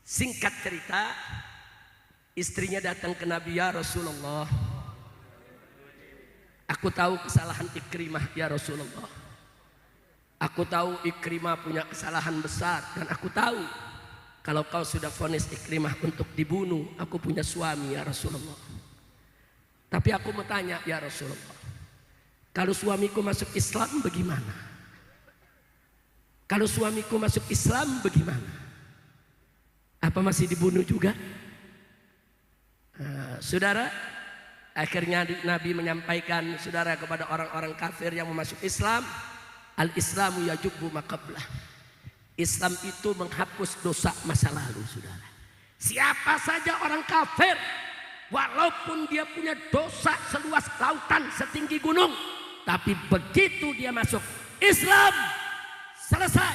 Singkat cerita, istrinya datang ke Nabi, ya Rasulullah, aku tahu kesalahan Ikrimah, ya Rasulullah. Aku tahu Ikrimah punya kesalahan besar, dan aku tahu kalau kau sudah vonis Ikrimah untuk dibunuh, aku punya suami, ya Rasulullah. Tapi aku mau tanya, ya Rasulullah, kalau suamiku masuk Islam bagaimana? Kalau suamiku masuk Islam bagaimana? Apa masih dibunuh juga? Saudara, akhirnya Nabi menyampaikan, saudara, kepada orang-orang kafir yang mau masuk Islam, al-Islamu yajubbu ma qablah. Islam itu menghapus dosa masa lalu, saudara. Siapa saja orang kafir, walaupun dia punya dosa seluas lautan setinggi gunung, tapi begitu dia masuk Islam, selesai,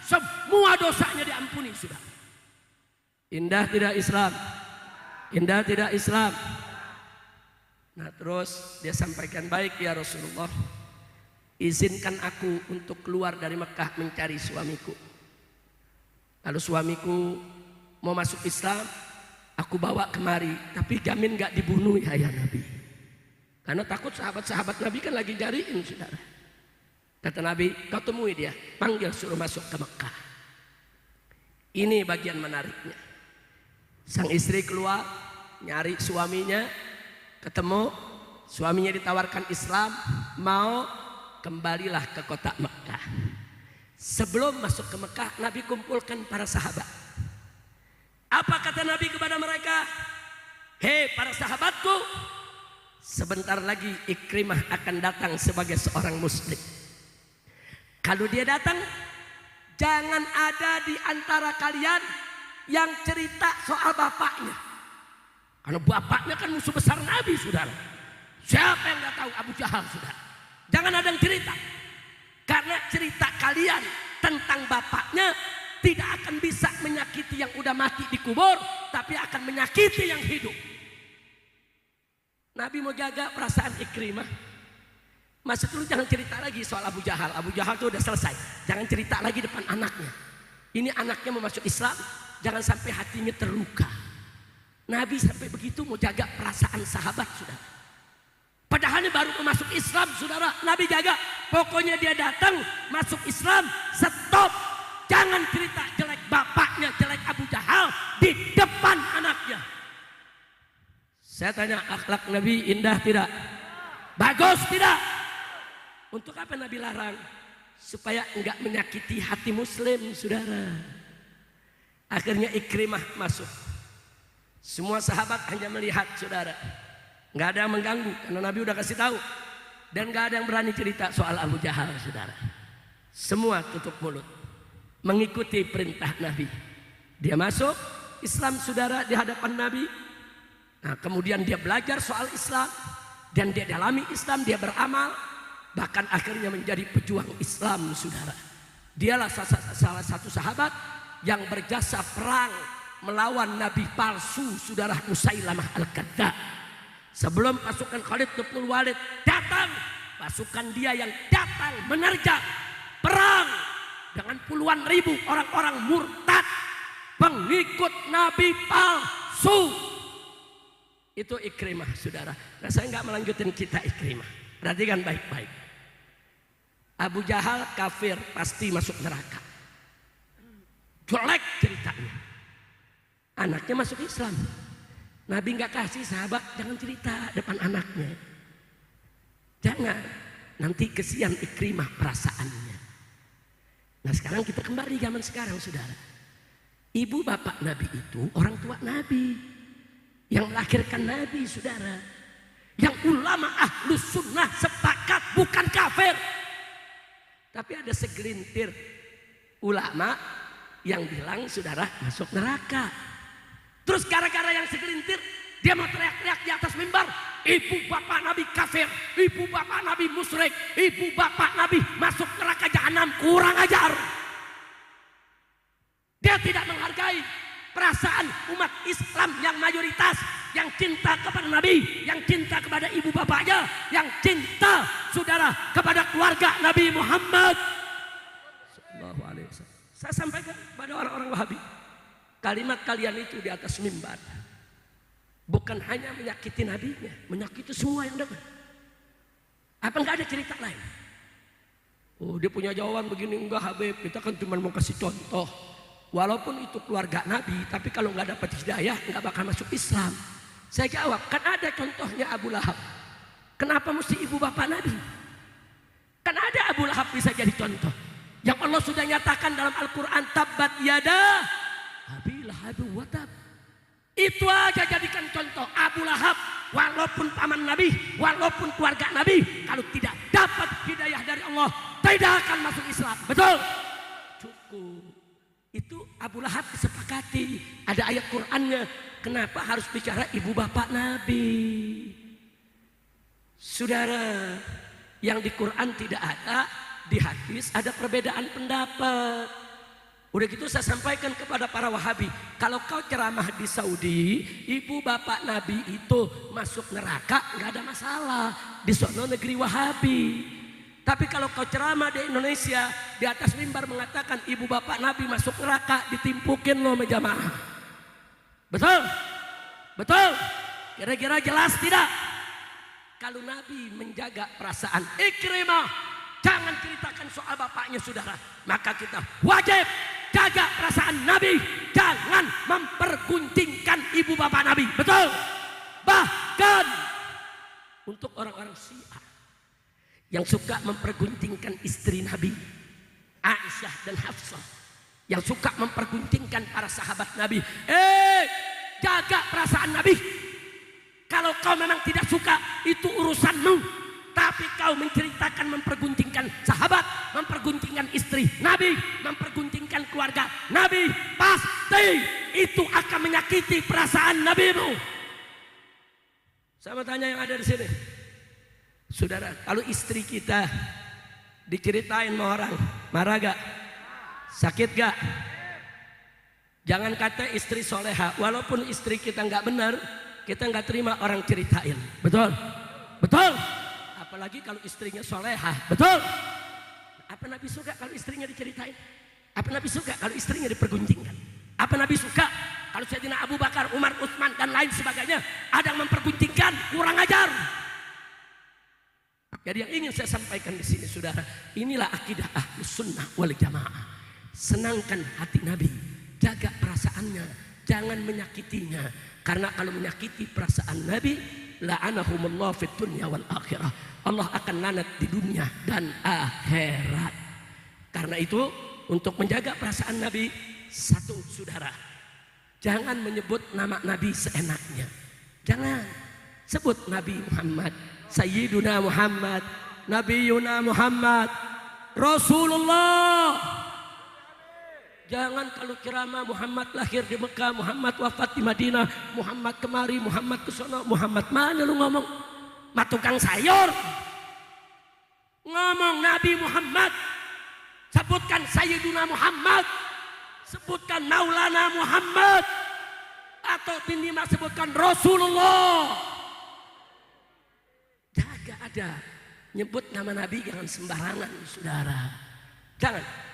semua dosanya diampuni, saudara. Indah tidak Islam? Indah tidak Islam? Nah terus dia sampaikan, baik ya Rasulullah, izinkan aku untuk keluar dari Mekah mencari suamiku. Kalau suamiku mau masuk Islam, aku bawa kemari, tapi jamin gak dibunuh ya Nabi. Karena takut sahabat-sahabat Nabi kan lagi cariin, saudara. Kata Nabi, kau temui dia, panggil, suruh masuk ke Mekah. Ini bagian menariknya. Sang istri keluar, nyari suaminya, ketemu, suaminya ditawarkan Islam, mau, kembalilah ke kota Mekah. Sebelum masuk ke Mekah, Nabi kumpulkan para sahabat. Apa kata Nabi kepada mereka? Hei para sahabatku, sebentar lagi Ikrimah akan datang sebagai seorang muslim. Kalau dia datang, jangan ada di antara kalian yang cerita soal bapaknya. Karena bapaknya kan musuh besar Nabi, saudara. Siapa yang nggak tahu Abu Jahal, saudara? Jangan ada yang cerita. Karena cerita kalian tentang bapaknya tidak akan bisa menyakiti yang udah mati di kubur, tapi akan menyakiti yang hidup. Nabi mau jaga perasaan Ikrimah. Maksud dulu jangan cerita lagi soal Abu Jahal. Abu Jahal itu udah selesai. Jangan cerita lagi depan anaknya. Ini anaknya mau masuk Islam, jangan sampai hatinya terluka. Nabi sampai begitu mau jaga perasaan sahabat, saudara. Padahal ini baru masuk Islam, saudara. Nabi jaga. Pokoknya dia datang masuk Islam, stop. Jangan cerita jelek bapaknya, jelek Abu Jahal di depan anaknya. Saya tanya, akhlak Nabi indah tidak? Bagus tidak? Untuk apa Nabi larang? Supaya enggak menyakiti hati muslim, saudara. Akhirnya Ikrimah masuk. Semua sahabat hanya melihat, saudara. Enggak ada yang mengganggu karena Nabi udah kasih tahu. Dan enggak ada yang berani cerita soal Abu Jahal, saudara. Semua tutup mulut, mengikuti perintah Nabi. Dia masuk Islam, saudara, di hadapan Nabi. Nah, kemudian dia belajar soal Islam dan dia dalami Islam, dia beramal, bahkan akhirnya menjadi pejuang Islam, saudara. Dialah salah satu sahabat yang berjasa perang melawan nabi palsu, saudara, Musailamah Al-Kadzdzab. Sebelum pasukan Khalid bin Walid datang, pasukan dia yang datang menerjang perang dengan puluhan ribu orang-orang murtad, pengikut nabi palsu. Itu Ikrimah, saudara. Nah, saya nggak melanjutin kita Ikrimah. Perhatikan baik-baik. Abu Jahal kafir, pasti masuk neraka. Jelek ceritanya. Anaknya masuk Islam. Nabi nggak kasih sahabat, jangan cerita depan anaknya. Jangan. Nanti kesian Ikrimah perasaannya. Nah, sekarang kita kembali zaman sekarang, saudara. Ibu bapak Nabi itu orang tua Nabi. Yang melahirkan Nabi, saudara. Yang ulama ahlus sunnah sepakat bukan kafir. Tapi ada segelintir ulama yang bilang, saudara, masuk neraka. Terus gara-gara yang segelintir, dia mau teriak-teriak di atas mimbar, ibu bapak Nabi kafir, ibu bapak Nabi musyrik, ibu bapak Nabi masuk neraka jahanam, kurang ajar. Dia tidak menghargai perasaan umat Islam yang mayoritas, yang cinta kepada Nabi, yang cinta kepada ibu bapaknya, yang cinta, saudara, kepada keluarga Nabi Muhammad sallallahu alaihi wasallam. Saya sampaikan kepada orang-orang Wahabi, kalimat kalian itu di atas mimbar bukan hanya menyakiti nabinya, menyakiti semua yang dengar. Apa enggak ada cerita lain? Oh, dia punya jawaban begini, enggak Habib, kita kan cuma mau kasih contoh. Walaupun itu keluarga Nabi, tapi kalau nggak dapat hidayah nggak bakal masuk Islam. Saya jawab, kan ada contohnya Abu Lahab. Kenapa mesti ibu bapak Nabi? Kan ada Abu Lahab bisa jadi contoh. Yang Allah sudah nyatakan dalam Al-Quran, tabbat yada Abi Lahab wa tab. Itu aja jadikan contoh Abu Lahab. Walaupun paman Nabi, walaupun keluarga Nabi, kalau tidak dapat hidayah dari Allah, tidak akan masuk Islam. Betul? Cukup. Itu Abu Lahab disepakati. Ada ayat Qur'annya. Kenapa harus bicara ibu bapak Nabi? Saudara, yang di Quran tidak ada, di hadis ada perbedaan pendapat. Udah gitu saya sampaikan kepada para Wahabi, kalau kau ceramah di Saudi, ibu bapak Nabi itu masuk neraka, nggak ada masalah. Di sono negeri Wahabi. Tapi kalau kau ceramah di Indonesia, di atas mimbar mengatakan ibu bapak Nabi masuk neraka, ditimpukin lo sama jamaah. Betul? Betul? Kira-kira jelas tidak? Kalau Nabi menjaga perasaan Ikrimah, jangan ceritakan soal bapaknya, saudara. Maka kita wajib jaga perasaan Nabi. Jangan mempergunjingkan ibu bapak Nabi. Betul? Bahkan untuk orang-orang Syiah yang suka memperguntingkan istri Nabi Aisyah dan Hafsah, yang suka memperguntingkan para sahabat Nabi, jaga perasaan Nabi. Kalau kau memang tidak suka, itu urusanmu. Tapi kau menceritakan memperguntingkan sahabat, memperguntingkan istri Nabi, memperguntingkan keluarga Nabi, pasti itu akan menyakiti perasaan Nabimu. Sama tanya yang ada di sini, saudara, kalau istri kita diceritain sama orang, marah gak? Sakit gak? Jangan kata istri soleha, walaupun istri kita nggak benar, kita nggak terima orang ceritain, betul? Betul? Apalagi kalau istrinya soleha, betul? Apa Nabi suka kalau istrinya diceritain? Apa Nabi suka kalau istrinya dipergunjingkan? Apa Nabi suka kalau Sayyidina Abu Bakar, Umar, Utsman dan lain sebagainya ada yang mempergunjingkan, kurang ajar? Jadi yang ingin saya sampaikan di sini, saudara, inilah akidah Ahlus Sunnah wal Jamaah. Senangkan hati Nabi, jaga perasaannya, jangan menyakitinya. Karena kalau menyakiti perasaan Nabi, la'anahumullah fid dunya wal akhirah. Allah akan lanat di dunia dan akhirat. Karena itu untuk menjaga perasaan Nabi, satu, saudara, jangan menyebut nama Nabi seenaknya. Jangan sebut Nabi Muhammad, Sayyiduna Muhammad, Nabiyuna Muhammad, Rasulullah. Jangan kalau ceramah Muhammad lahir di Mekah, Muhammad wafat di Madinah, Muhammad kemari, Muhammad ke sono, Muhammad mana lu ngomong? Matukang sayur. Ngomong Nabi Muhammad. Sebutkan Sayyiduna Muhammad. Sebutkan Maulana Muhammad. Atau minimal sebutkan Rasulullah. Jaga ada. Nyebut nama Nabi jangan sembarangan, saudara.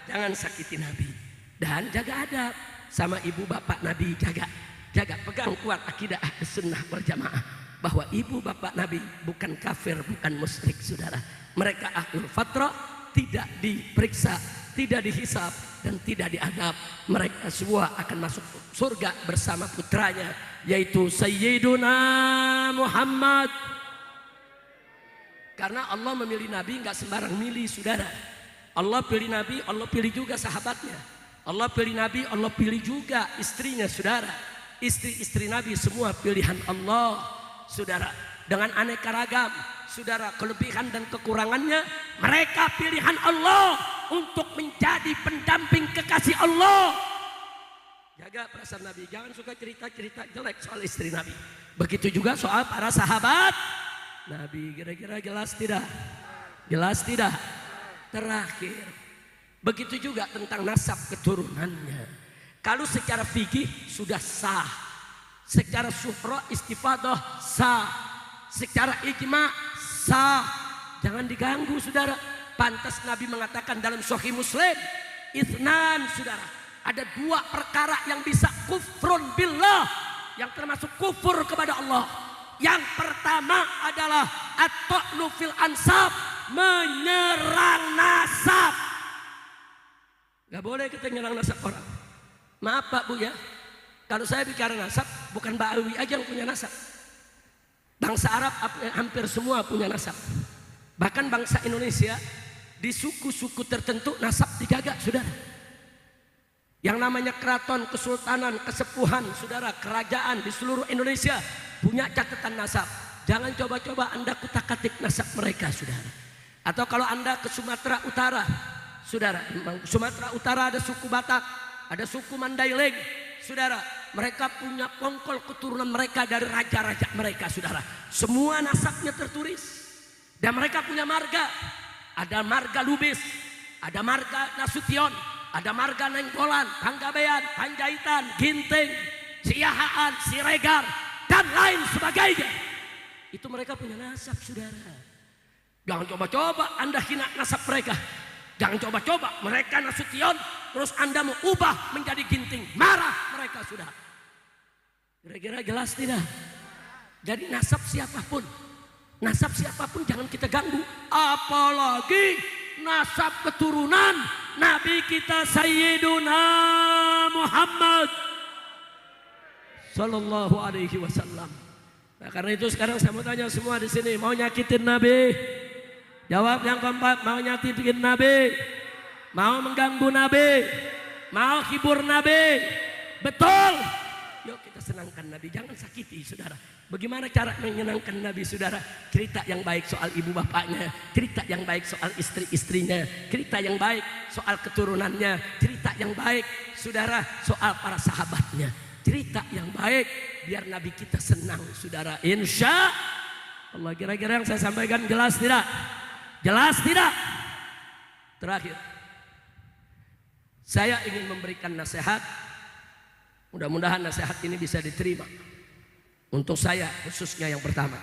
Jangan sakiti Nabi. Dan jaga adab sama ibu bapak Nabi, jaga pegang kuat akidah Ahlus Sunnah wal Jamaah bahwa ibu bapak Nabi bukan kafir, bukan musyrik, saudara. Mereka ahlul fatrah, tidak diperiksa, tidak dihisab dan tidak diadab. Mereka semua akan masuk surga bersama putranya yaitu Sayyiduna Muhammad. Karena Allah memilih Nabi nggak sembarang milih, saudara. Allah pilih Nabi, Allah pilih juga sahabatnya. Allah pilih Nabi, Allah pilih juga istrinya, saudara. Istri-istri Nabi semua pilihan Allah, saudara. Dengan aneka ragam, saudara, kelebihan dan kekurangannya, mereka pilihan Allah untuk menjadi pendamping kekasih Allah. Jaga perasaan Nabi, jangan suka cerita-cerita jelek soal istri Nabi. Begitu juga soal para sahabat Nabi. Kira-kira jelas tidak? Jelas tidak? Terakhir, begitu juga tentang nasab keturunannya. Kalau secara fikih sudah sah, secara syuhra istifadah sah, secara ijma sah, jangan diganggu, saudara. Pantas Nabi mengatakan dalam Sahih Muslim, itsnan, saudara, ada dua perkara yang bisa kufrun billah, yang termasuk kufur kepada Allah. Yang pertama adalah at-ta'nu fil ansab, menyerang nasab. Gak boleh kita nyerang nasab orang. Maaf Pak Bu ya, kalau saya bicara nasab, bukan Ba'awi aja yang punya nasab. Bangsa Arab hampir semua punya nasab. Bahkan bangsa Indonesia, di suku-suku tertentu nasab dijaga, saudara. Yang namanya keraton, kesultanan, kesepuhan, saudara, kerajaan di seluruh Indonesia punya catatan nasab. Jangan coba-coba Anda kutak-katik nasab mereka, saudara. Atau kalau Anda ke Sumatera Utara, saudara, Sumatera Utara ada suku Batak, ada suku Mandailing, saudara. Mereka punya kongkol keturunan mereka dari raja-raja mereka, saudara. Semua nasabnya tertulis. Dan mereka punya marga. Ada marga Lubis, ada marga Nasution, ada marga Nenggolan, Panggabean, Panjaitan, Ginting, Siahaan, Siregar, dan lain sebagainya. Itu mereka punya nasab, saudara. Jangan coba-coba Anda hina nasab mereka. Jangan coba-coba mereka Nasution, terus Anda mau ubah menjadi Ginting. Marah mereka, sudah. Kira-kira jelas tidak? Jadi nasab siapapun jangan kita ganggu. Apalagi nasab keturunan Nabi kita Sayyiduna Muhammad Sallallahu Alaihi Wasallam. Nah, karena itu sekarang saya mau tanya semua di sini, mau nyakitin Nabi? Jawab yang keempat, mau nyakitin Nabi? Mau mengganggu Nabi? Mau hibur Nabi? Betul? Yuk kita senangkan Nabi, jangan sakiti saudara. Bagaimana cara menyenangkan Nabi saudara? Cerita yang baik soal ibu bapaknya, cerita yang baik soal istri-istrinya, cerita yang baik soal keturunannya, cerita yang baik saudara soal para sahabatnya, cerita yang baik biar Nabi kita senang saudara. Insya Allah. Kira-kira yang saya sampaikan jelas tidak? Jelas tidak? Terakhir, saya ingin memberikan nasihat. Mudah-mudahan nasihat ini bisa diterima untuk saya khususnya yang pertama.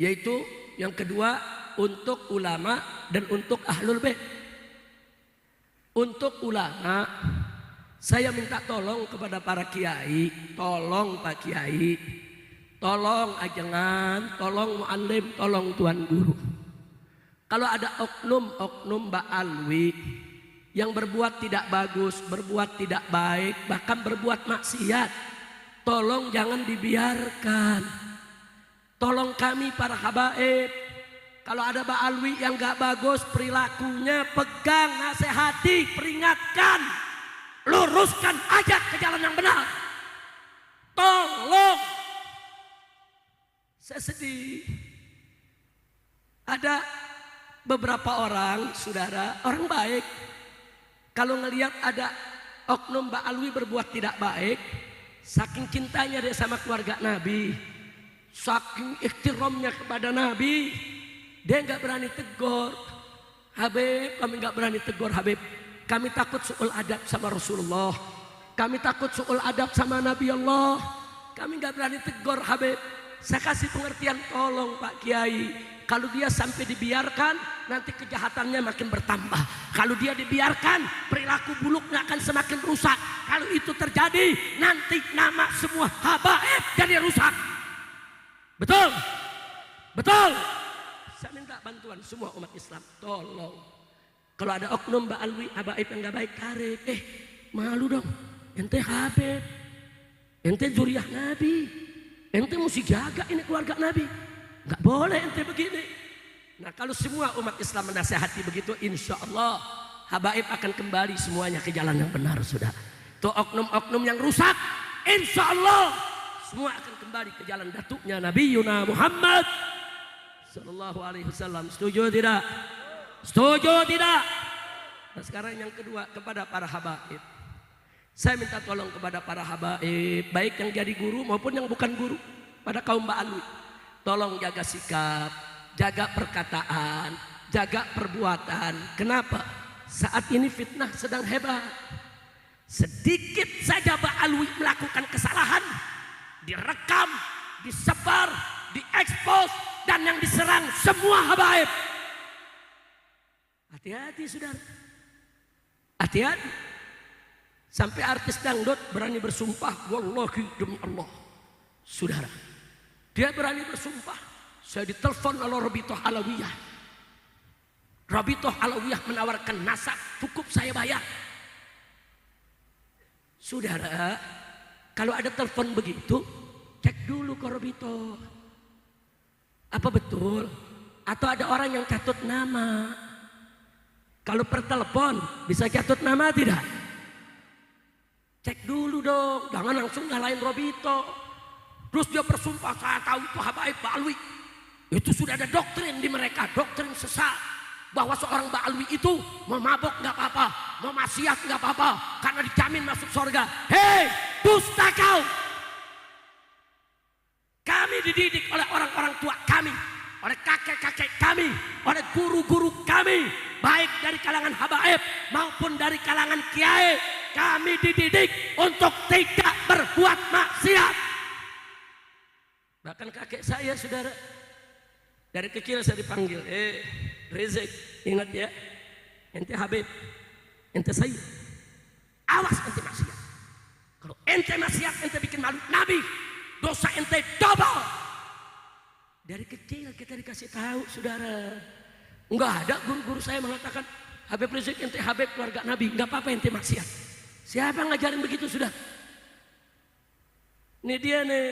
Yaitu yang kedua untuk ulama dan untuk ahlul bait. Untuk ulama saya minta tolong kepada para kiai, tolong Pak Kiai, tolong ajengan, tolong muallim, tolong tuan guru. Kalau ada oknum ba'alwi yang berbuat tidak bagus, berbuat tidak baik, bahkan berbuat maksiat, tolong jangan dibiarkan. Tolong kami para habaib, kalau ada ba'alwi yang gak bagus perilakunya, pegang, nasihati, peringatkan, luruskan, ajak ke jalan yang benar. Tolong. Saya sedih. Ada beberapa orang, saudara, orang baik, kalau ngelihat ada oknum ba'alwi berbuat tidak baik, saking cintanya dia sama keluarga Nabi, saking ikhtiramnya kepada Nabi, dia nggak berani tegur. Habib, kami nggak berani tegur Habib. Kami takut su'ul adab sama Rasulullah. Kami takut su'ul adab sama Nabi Allah. Kami nggak berani tegur Habib. Saya kasih pengertian, tolong Pak Kiai. Kalau dia sampai dibiarkan, nanti kejahatannya makin bertambah. Kalau dia dibiarkan, perilaku buruknya akan semakin rusak. Kalau itu terjadi, nanti nama semua habaib jadi rusak. Betul? Betul? Saya minta bantuan semua umat Islam, tolong. Kalau ada oknum ba'alwi, habaib yang gak baik, karib. Malu dong, ente habib, ente zuriyah Nabi, ente mesti jaga ini keluarga Nabi. Gak boleh ente begini. Nah kalau semua umat Islam menasihati begitu, insya Allah habaib akan kembali semuanya ke jalan yang benar sudah. Tuh oknum-oknum yang rusak, insya Allah semua akan kembali ke jalan datuknya Nabi Yuna Muhammad Sallallahu Alaihi Wasallam. Setuju tidak? Setuju tidak? Nah sekarang yang kedua, kepada para habaib. Saya minta tolong kepada para habaib, baik yang jadi guru maupun yang bukan guru, pada kaum ba'alwi. Tolong jaga sikap, jaga perkataan, jaga perbuatan. Kenapa? Saat ini fitnah sedang hebat. Sedikit saja ba'alwi melakukan kesalahan, direkam, disebar, diekspos, dan yang diserang semua habaib. Hati-hati saudara, hati-hati. Sampai artis dangdut berani bersumpah, wallahi demi Allah, saudara, dia berani bersumpah. Saya ditelepon oleh Rabithah Alawiyah. Rabithah Alawiyah menawarkan nasab, cukup saya bayar. Saudara, kalau ada telepon begitu, cek dulu ke Rabithah. Apa betul? Atau ada orang yang catut nama? Kalau per telepon bisa catut nama tidak? Cek dulu dong, jangan langsung nyalain Rabithah. Terus dia bersumpah, saya tahu itu habaib ba'alwi. Itu sudah ada doktrin di mereka, doktrin sesat. Bahwa seorang ba'alwi itu mau mabok gak apa-apa, mau maksiat gak apa-apa, karena dijamin masuk surga. Hei, dusta kau! Kami dididik oleh orang-orang tua kami, oleh kakek-kakek kami, oleh guru-guru kami, baik dari kalangan habaib maupun dari kalangan kiai. Kami dididik untuk tidak berbuat maksiat. Bahkan kakek saya saudara, dari kecil saya dipanggil, Rezek, ingat ya, ente Habib, ente Sayyid, awas ente maksiat. Kalau ente maksiat, ente bikin malu Nabi, dosa ente double. Dari kecil kita dikasih tahu saudara. Enggak ada guru-guru saya mengatakan, Habib Rezek ente Habib keluarga Nabi, enggak apa-apa ente maksiat. Siapa yang ngajarin begitu sudah? Ini dia nih.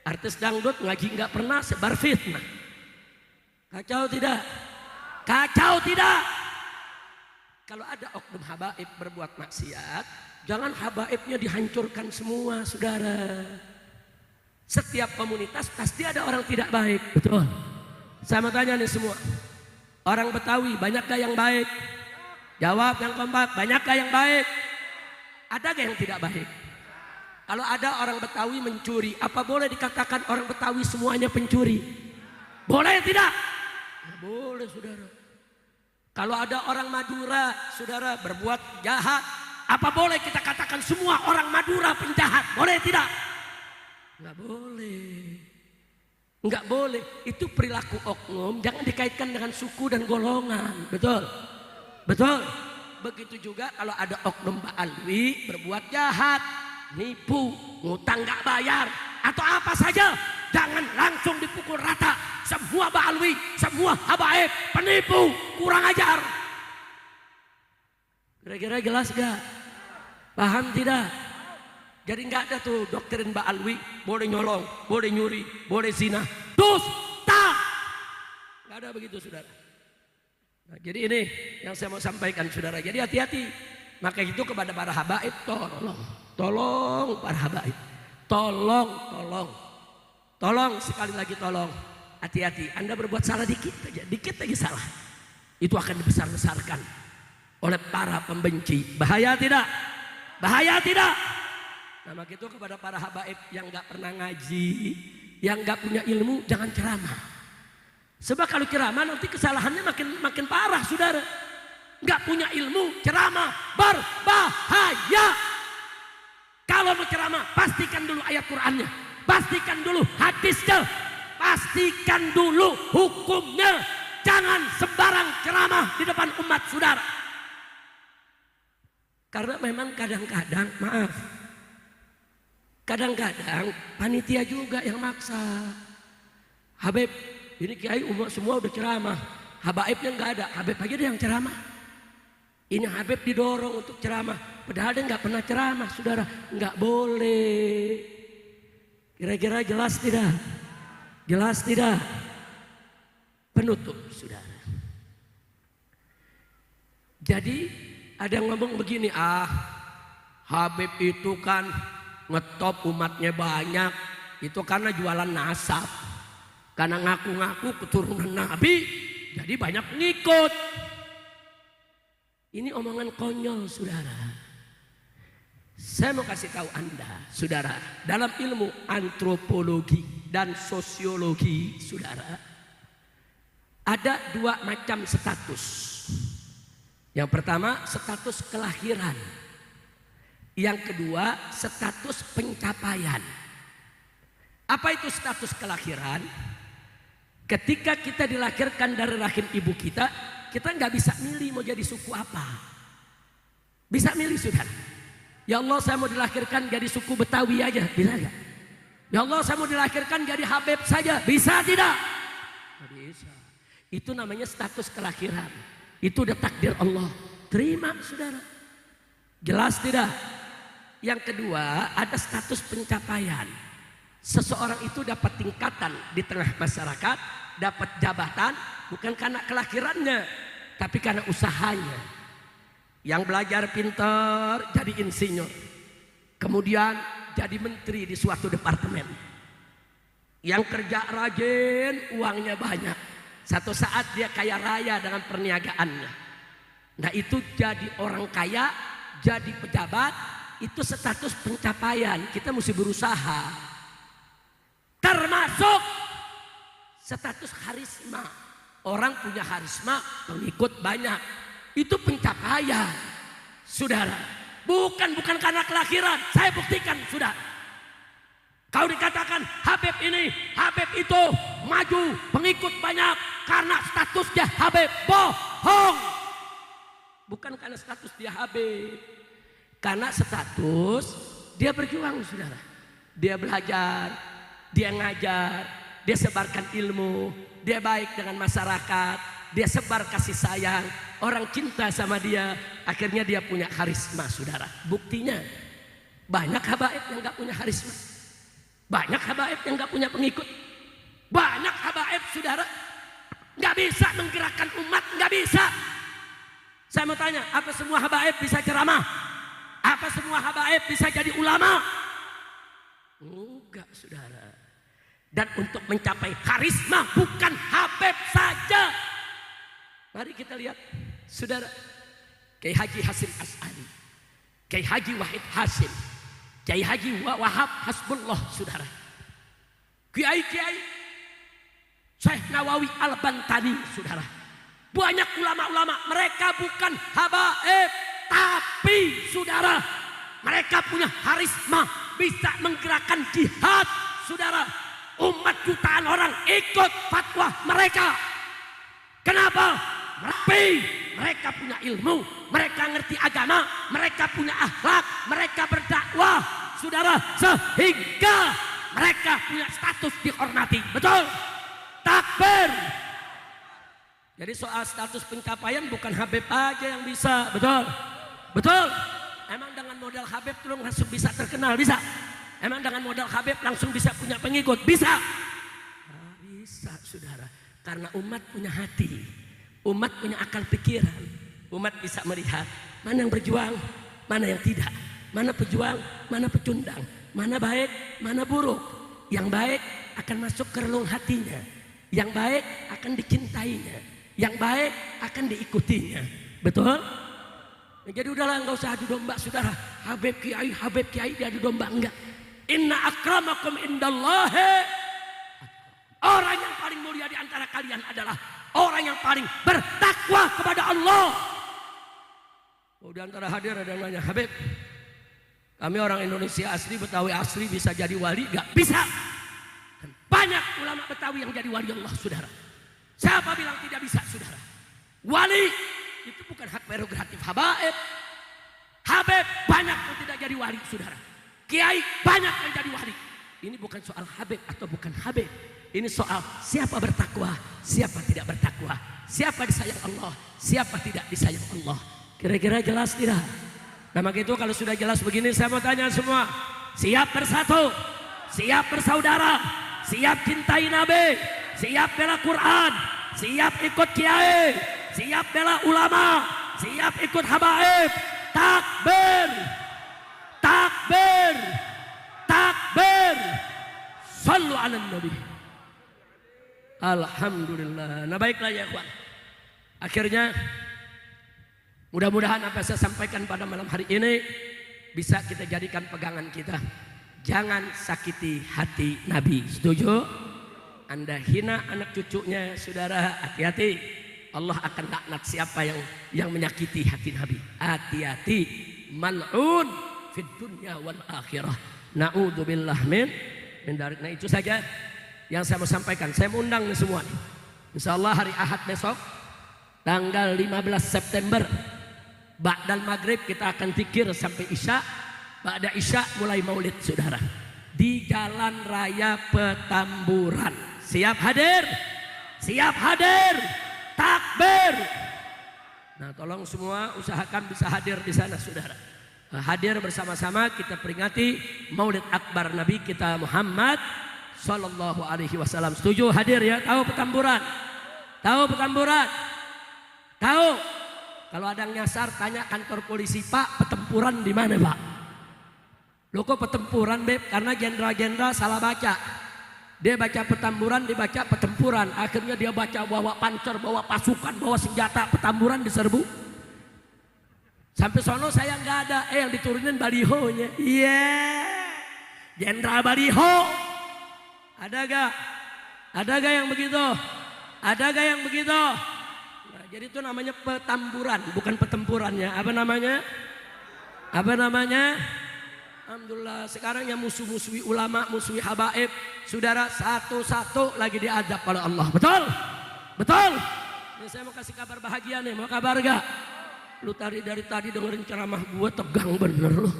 Artis dangdut ngaji nggak pernah, sebar fitnah. Kacau tidak? Kacau tidak? Kalau ada oknum habaib berbuat maksiat, Jangan habaibnya dihancurkan semua, saudara. Setiap komunitas pasti ada orang tidak baik, betul. Saya mau tanya nih semua, orang Betawi banyakkah yang baik? Jawab yang kompak, banyakkah yang baik? Ada gak yang tidak baik? Kalau ada orang Betawi mencuri, apa boleh dikatakan orang Betawi semuanya pencuri? Boleh tidak? Nggak boleh, saudara. Kalau ada orang Madura, saudara, berbuat jahat, apa boleh kita katakan semua orang Madura penjahat? Boleh tidak? Nggak boleh. Nggak boleh. Itu perilaku oknum, jangan dikaitkan dengan suku dan golongan. Betul? Betul? Begitu juga kalau ada oknum Ba'alwi berbuat jahat, nipu, ngutang nggak bayar, atau apa saja, jangan langsung dipukul rata. Semua Ba'alwi, semua habaib, penipu, kurang ajar. Kira-kira jelas gak? Paham tidak? Jadi nggak ada tuh doktrin Ba'alwi, boleh nyolong, boleh nyuri, boleh zina, dusta. Nggak ada begitu, saudara. Nah, jadi ini yang saya mau sampaikan, saudara. Jadi hati-hati. Maka itu kepada para habaib, tolong para habaib, tolong sekali lagi tolong. Hati-hati. Anda berbuat salah dikit aja salah, itu akan dibesar-besarkan oleh para pembenci. Bahaya tidak? Bahaya tidak? Nah, maka itu kepada para habaib yang nggak pernah ngaji, yang nggak punya ilmu, jangan ceramah. Sebab kalau ceramah nanti kesalahannya makin parah, saudara. Nggak punya ilmu, ceramah berbahaya. Kalau mau ceramah, pastikan dulu ayat Qur'annya, pastikan dulu hadisnya, pastikan dulu hukumnya. Jangan sembarang ceramah di depan umat, saudara. Karena memang kadang-kadang, maaf, kadang-kadang panitia juga yang maksa. Habib, ini kiai umat semua udah ceramah, habaibnya nggak ada, habib aja dia yang ceramah. Ini habib didorong untuk ceramah, padahal dia nggak pernah ceramah, saudara. Nggak boleh. Kira-kira jelas tidak? Jelas tidak? Penutup, saudara. Jadi ada yang ngomong begini, habib itu kan ngetop umatnya banyak, itu karena jualan nasab, karena ngaku-ngaku keturunan Nabi, jadi banyak ngikut. Ini omongan konyol, saudara. Saya mau kasih tahu Anda, saudara, dalam ilmu antropologi dan sosiologi, saudara, ada dua macam status. Yang pertama, status kelahiran. Yang kedua, status pencapaian. Apa itu status kelahiran? Ketika kita dilahirkan dari rahim ibu kita nggak bisa milih mau jadi suku apa. Bisa milih, saudara. Ya Allah, saya mau dilahirkan jadi suku Betawi aja, bisa nggak? Ya Allah, saya mau dilahirkan jadi Habib saja, bisa tidak? Nggak bisa. Itu namanya status kelahiran. Itu udah takdir Allah. Terima, saudara. Jelas tidak? Yang kedua, ada status pencapaian. Seseorang itu dapat tingkatan di tengah masyarakat, dapat jabatan bukan karena kelahirannya, tapi karena usahanya. Yang belajar pintar jadi insinyur, kemudian jadi menteri di suatu departemen. Yang kerja rajin, uangnya banyak, satu saat dia kaya raya dengan perniagaannya. Nah, itu jadi orang kaya, jadi pejabat, itu status pencapaian. Kita mesti berusaha. Termasuk status karisma. Orang punya karisma, pengikut banyak. Itu pencapaian, saudara. Bukan karena kelahiran. Saya buktikan, saudara. Kau dikatakan Habib ini, Habib itu, maju, pengikut banyak karena status dia Habib. Bohong. Bukan karena status dia Habib. Karena status dia berjuang, saudara. Dia belajar, dia ngajar, dia sebarkan ilmu, dia baik dengan masyarakat, dia sebar kasih sayang, orang cinta sama dia, akhirnya dia punya karisma, saudara. Buktinya banyak habaib yang gak punya karisma, banyak habaib yang gak punya pengikut, banyak habaib, saudara, gak bisa menggerakkan umat, gak bisa. Saya mau tanya, apa semua habaib bisa ceramah? Apa semua habaib bisa jadi ulama? Enggak, saudara. Dan untuk mencapai karisma bukan Habib saja. Mari kita lihat, saudara. Kiai Haji Hasim As'ari, Kiai Haji Wahid Hasim, Kiai Haji Wahab Hasbullah, saudara. Kiai-kiai Syekh Nawawi Al-Bantani, saudara. Banyak ulama-ulama, mereka bukan habaib, tapi saudara, mereka punya karisma, bisa menggerakkan jihad, saudara. Umat jutaan orang ikut fatwa mereka. Kenapa? Tapi mereka punya ilmu, mereka ngerti agama, mereka punya akhlak, mereka berdakwah, saudara, sehingga mereka punya status dihormati. Betul? Takbir. Jadi soal status pencapaian bukan Habib aja yang bisa. Betul? Betul? Emang dengan modal Habib lu langsung bisa terkenal? Bisa? Emang dengan modal Habib langsung bisa punya pengikut? Bisa? Nah, bisa, saudara. Karena umat punya hati, umat punya akal pikiran, umat bisa melihat mana yang berjuang, mana yang tidak, mana pejuang, mana pecundang, mana baik, mana buruk. Yang baik akan masuk ke relung hatinya, yang baik akan dicintainya, yang baik akan diikutinya. Betul? Nah, jadi udahlah, nggak usah adu domba, saudara. Habib Kiai diadu domba, enggak. Inna akramakum indallahi, orang yang paling mulia di antara kalian adalah orang yang paling bertakwa kepada Allah. Oh, di antara hadir ada yang nanya, Habib, kami orang Indonesia asli, Betawi asli, bisa jadi wali? Gak bisa. Dan banyak ulama Betawi yang jadi wali Allah, saudara. Siapa bilang tidak bisa, saudara? Wali itu bukan hak prerogatif habaib. Habib banyak yang tidak jadi wali, saudara. Kiai banyak yang jadi wali. Ini bukan soal Habib atau bukan Habib. Ini soal siapa bertakwa, siapa tidak bertakwa, siapa disayang Allah, siapa tidak disayang Allah. Kira-kira jelas tidak? Nah, maka itu kalau sudah jelas begini, saya mau tanya semua, siap bersatu, siap bersaudara, siap cintai Nabi, siap bela Quran, siap ikut kiai, siap bela ulama, siap ikut habaib. Takbir, takbir, takbir. Sallu ala Nabi. Alhamdulillah. Nah, baiklah ya kawan. Akhirnya mudah-mudahan apa yang saya sampaikan pada malam hari ini bisa kita jadikan pegangan kita. Jangan sakiti hati Nabi. Setuju? Anda hina anak cucunya, saudara, hati-hati. Allah akan laknat siapa yang menyakiti hati Nabi. Hati-hati. Mal'un fid dunya wal akhirah. Na'udzubillah min dzalik. Nah, itu saja yang saya mau sampaikan. Saya mau undang nih semua nih. Insyaallah hari Ahad besok tanggal 15 September ba'dal maghrib kita akan zikir sampai Isya. Ba'da Isya mulai maulid, saudara, di Jalan Raya Petamburan. Siap hadir? Siap hadir? Takbir. Nah, tolong semua usahakan bisa hadir di sana, saudara. Hadir bersama-sama kita peringati Maulid Akbar Nabi kita Muhammad Sallallahu Alaihi Wasallam. Setuju hadir ya? Tahu Petamburan? Tahu Petamburan? Tahu? Kalau ada yang nyasar tanya kantor polisi, Pak, Petamburan di mana, Pak? Loh, kok Petamburan, Beb? Karena jenderal-jenderal salah baca. Dia baca Petamburan, dia baca Petampuran. Akhirnya dia baca bawa pancer, bawa pasukan, bawa senjata, Petamburan diserbu. Sampai sono saya nggak ada, yang diturunin balihonya. Iya, Jenderal baliho. Ada gak? Ada gak yang begitu? Ada gak yang begitu? Nah, jadi itu namanya Petamburan, bukan Petempurannya. Apa namanya? Apa namanya? Alhamdulillah, sekarang yang musuh-musuhi ulama, musuhi habaib, saudara, satu-satu lagi diadab oleh Allah. Betul? Betul? Ini saya mau kasih kabar bahagia nih, mau kabar gak? Lu dari tadi dengerin ceramah gue tegang bener lu.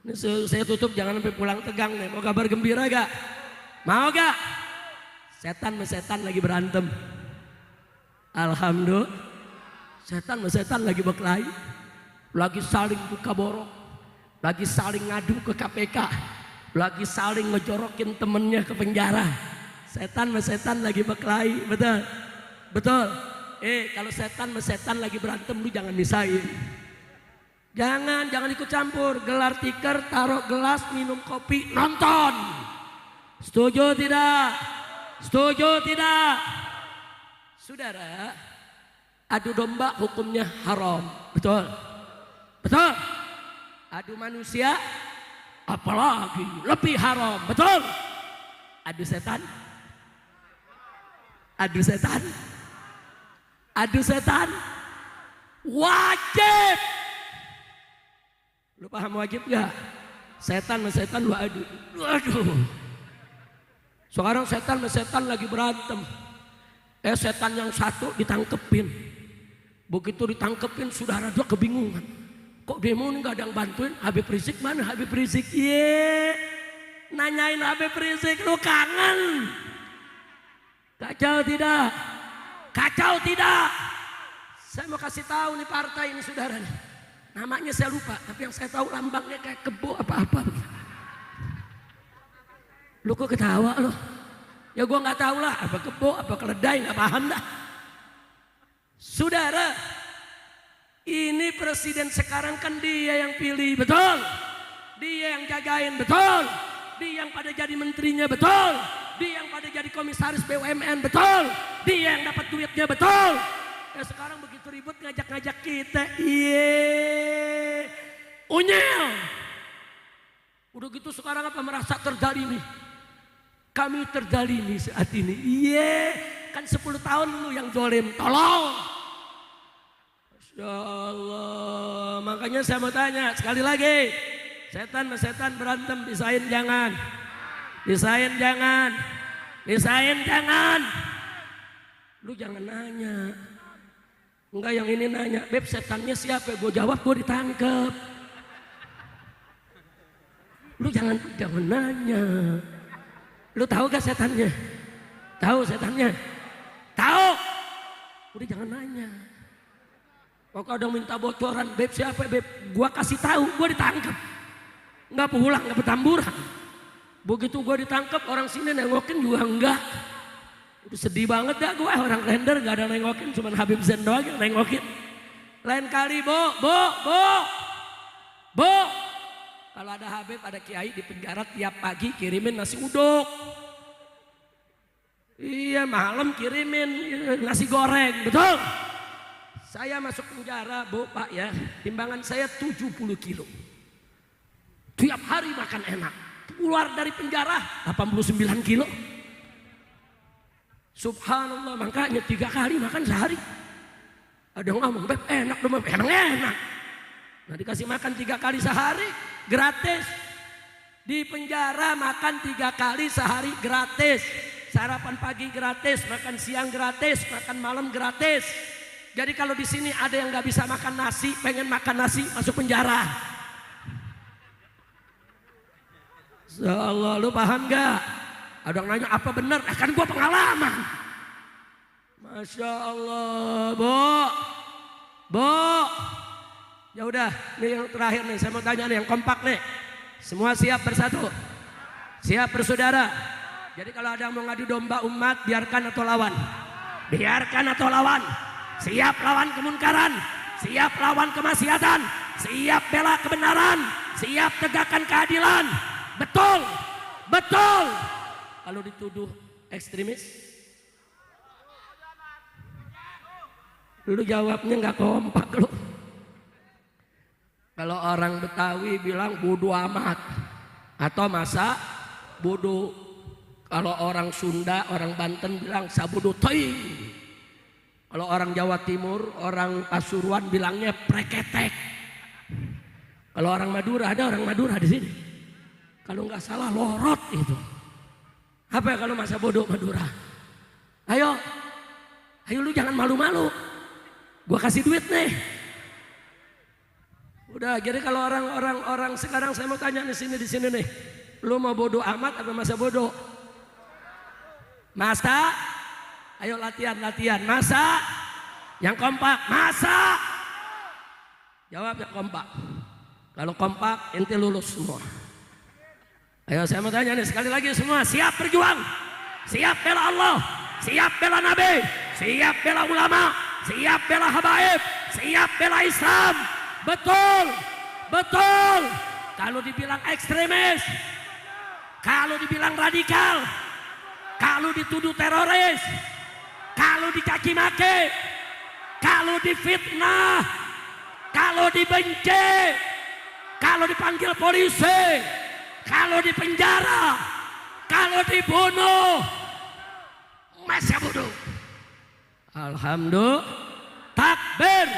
Ini saya tutup, jangan sampai pulang tegang nih. Mau kabar gembira gak? Mau gak? Setan sama setan lagi berantem. Alhamdulillah. Setan sama setan lagi berkelahi. Lagi saling buka borok. Lagi saling ngadu ke KPK. Lagi saling ngejorokin temennya ke penjara. Setan sama setan lagi berkelahi. Betul? Betul? Kalau setan sama setan lagi berantem, lu jangan misahin. Jangan ikut campur. Gelar tikar, taruh gelas, minum kopi, nonton. Setuju tidak? Setuju tidak? Saudara, adu domba hukumnya haram. Betul? Betul? Adu manusia apalagi lebih haram. Betul? Adu setan? Adu setan? Adu setan? Wajib. Lu paham wajib gak? Setan sama setan lu adu. Aduh. Sekarang setan sama setan lagi berantem. Setan yang satu ditangkepin. Begitu ditangkepin saudara dua kebingungan. Kok demo ini gak ada yang bantuin? Habib Rizik mana Habib Rizik? Nanyain Habib Rizik, lu kangen? Kacau tidak? Kacau tidak? Saya mau kasih tahu nih partai ini saudara nih. Namanya saya lupa, tapi yang saya tahu lambangnya kayak kebo apa-apa. Lu kok ketawa lo? Ya gua nggak tahu lah, apa kebo, apa keledai, nggak paham dah. Saudara, ini presiden sekarang kan dia yang pilih, betul? Dia yang jagain, betul? Dia yang pada jadi menterinya, betul? Dia yang pada jadi komisaris BUMN, betul? Dia yang dapat duitnya, betul? Sekarang begitu ribut ngajak-ngajak kita, unyil. Udah gitu sekarang apa merasa terdalimi? Kami terdalimi saat ini. Kan 10 tahun lu yang zolim, tolong. Masya Allah. Makanya saya mau tanya sekali lagi, setan sama setan berantem, pisahin jangan. Pisahin jangan. Pisahin jangan. Lu jangan nanya. Enggak, yang ini nanya, Beb setannya siapa? Gue jawab, gue ditangkep. Lu jangan nanya. Lu tahu gak setannya? Tahu setannya? Tahu? Udah jangan nanya. Kalau ada minta bocoran, Beb siapa? Beb, gue kasih tahu, gue ditangkep. Enggak pulang, enggak bertamburan. Begitu gue ditangkep, orang sini nengokin juga enggak. Udah sedih banget dah gue, orang render gak ada nengokin, cuma Habib Zain doang yang nengokin. Lain kali bo. Kalau ada Habib, ada Kiai di penjara tiap pagi kirimin nasi uduk. Iya, malam kirimin nasi goreng, betul? Saya masuk penjara, Pak ya, timbangan saya 70 kilo. Tiap hari makan enak. Keluar dari penjara 89 kilo. Subhanallah, makanya 3 kali makan sehari. Ada yang ngomong, Beb enak dong, emang enak. Nah dikasih makan 3 kali sehari, gratis. Di penjara makan 3 kali sehari gratis. Sarapan pagi gratis, makan siang gratis, makan malam gratis. Jadi kalau di sini ada yang nggak bisa makan nasi, pengen makan nasi, masuk penjara. Allah, lu paham gak? Ada yang nanya apa benar? Kan gua pengalaman. Masya Allah, Bo. Ya udah, ini yang terakhir nih. Saya mau tanya nih, yang kompak nih. Semua siap bersatu, siap bersaudara. Jadi kalau ada yang mau ngadu domba umat, biarkan atau lawan? Biarkan atau lawan? Siap lawan kemunkaran, siap lawan kemaksiatan, siap bela kebenaran, siap tegakkan keadilan. Betul, betul. Kalau dituduh ekstremis, lu jawabnya nggak kompak lu. Kalau orang Betawi bilang bodo amat atau masa bodoh. Kalau orang Sunda, orang Banten bilang sabodo teuing. Kalau orang Jawa Timur, orang Pasuruan bilangnya preketek. Kalau orang Madura, ada orang Madura di sini. Kalau nggak salah lorot itu. Apa ya kalau masa bodoh Madura? Ayo lu jangan malu-malu. Gua kasih duit nih. Udah, jadi kalau orang sekarang saya mau tanya di sini nih. Lu mau bodoh amat atau masa bodoh? Masa? Ayo latihan. Masa? Yang kompak, masa? Jawab yang kompak. Kalau kompak, ente lulus semua. Ayo saya mau tanya nih sekali lagi semua, siap berjuang, siap bela Allah, siap bela Nabi, siap bela ulama, siap bela habaib, siap bela Islam. Betul. Betul. Kalau dibilang ekstremis, kalau dibilang radikal, kalau dituduh teroris, kalau dicaci maki, kalau difitnah, kalau dibenci, kalau dipanggil polisi, kalau dipenjara, kalau dibunuh, masa bodoh. Alhamdulillah, takbir.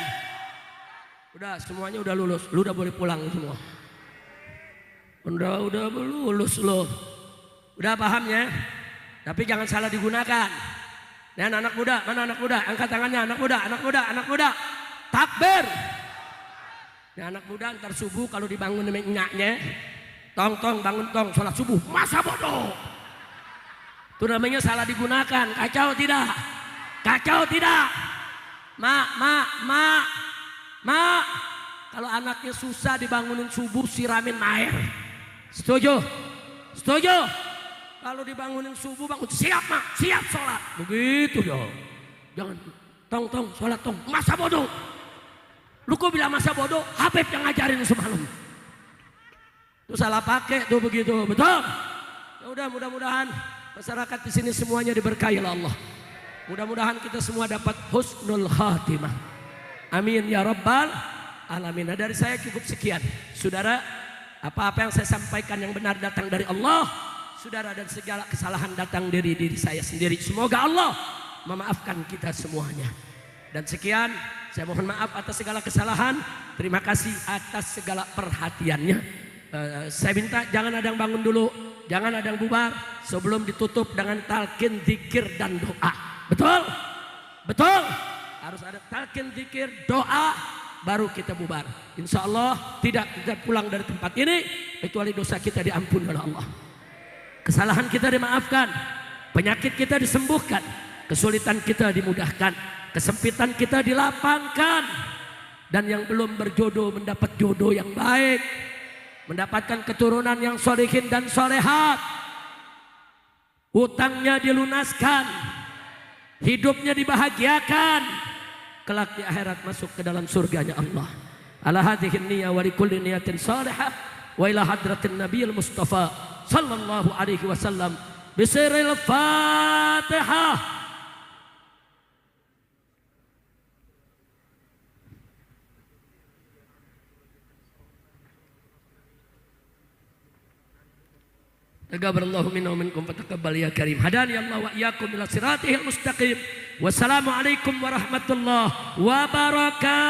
Udah semuanya udah lulus, lu udah boleh pulang semua. Udah lulus lo. Udah paham ya? Tapi jangan salah digunakan. Dan anak muda, mana anak muda? Angkat tangannya, anak muda. Takbir. Ya, anak muda ntar subuh kalau dibangun sama enyaknya, tong bangun tong, sholat subuh, masa bodoh. Itu namanya salah digunakan. Kacau tidak? Kacau tidak? Mak. Kalau anaknya susah dibangunin subuh, siramin air. Setuju? Kalau dibangunin subuh, bangun, siap mak, siap sholat. Begitu dong. Jangan tong sholat tong, masa bodoh. Lu kok bilang masa bodoh? Habib yang ngajarin semalam. Itu salah pakai tuh begitu, betul? Ya udah, mudah-mudahan masyarakat di sini semuanya diberkahi oleh Allah. Mudah-mudahan kita semua dapat husnul khatimah. Amin ya rabbal alamin. Nah, dari saya cukup sekian. Saudara, apa-apa yang saya sampaikan yang benar datang dari Allah. Saudara, dan segala kesalahan datang dari diri saya sendiri. Semoga Allah memaafkan kita semuanya. Dan sekian, saya mohon maaf atas segala kesalahan. Terima kasih atas segala perhatiannya. Saya minta jangan ada yang bangun dulu, jangan ada yang bubar sebelum ditutup dengan talqin, zikir dan doa. Betul? Harus ada talqin, zikir, doa, baru kita bubar. Insya Allah tidak kita pulang dari tempat ini kecuali dosa kita diampuni oleh Allah. Kesalahan kita dimaafkan, penyakit kita disembuhkan, kesulitan kita dimudahkan, kesempitan kita dilapangkan, dan yang belum berjodoh mendapat jodoh yang baik, mendapatkan keturunan yang solehin dan solehat, utangnya dilunaskan, hidupnya dibahagiakan, kelak di akhirat masuk ke dalam surganya Allah. Ala hadhihi niyya wa likulli niyatin salihah wa ila hadratin nabiyil mustafa sallallahu alaihi wasallam bisiril Fatihah. Taqabbalallahu minna wa minkum fataqabbal ya karim. Hadani Allah wa iyyakum ila siratihil mustaqim. Wassalamu alaikum warahmatullahi wabarakatuh.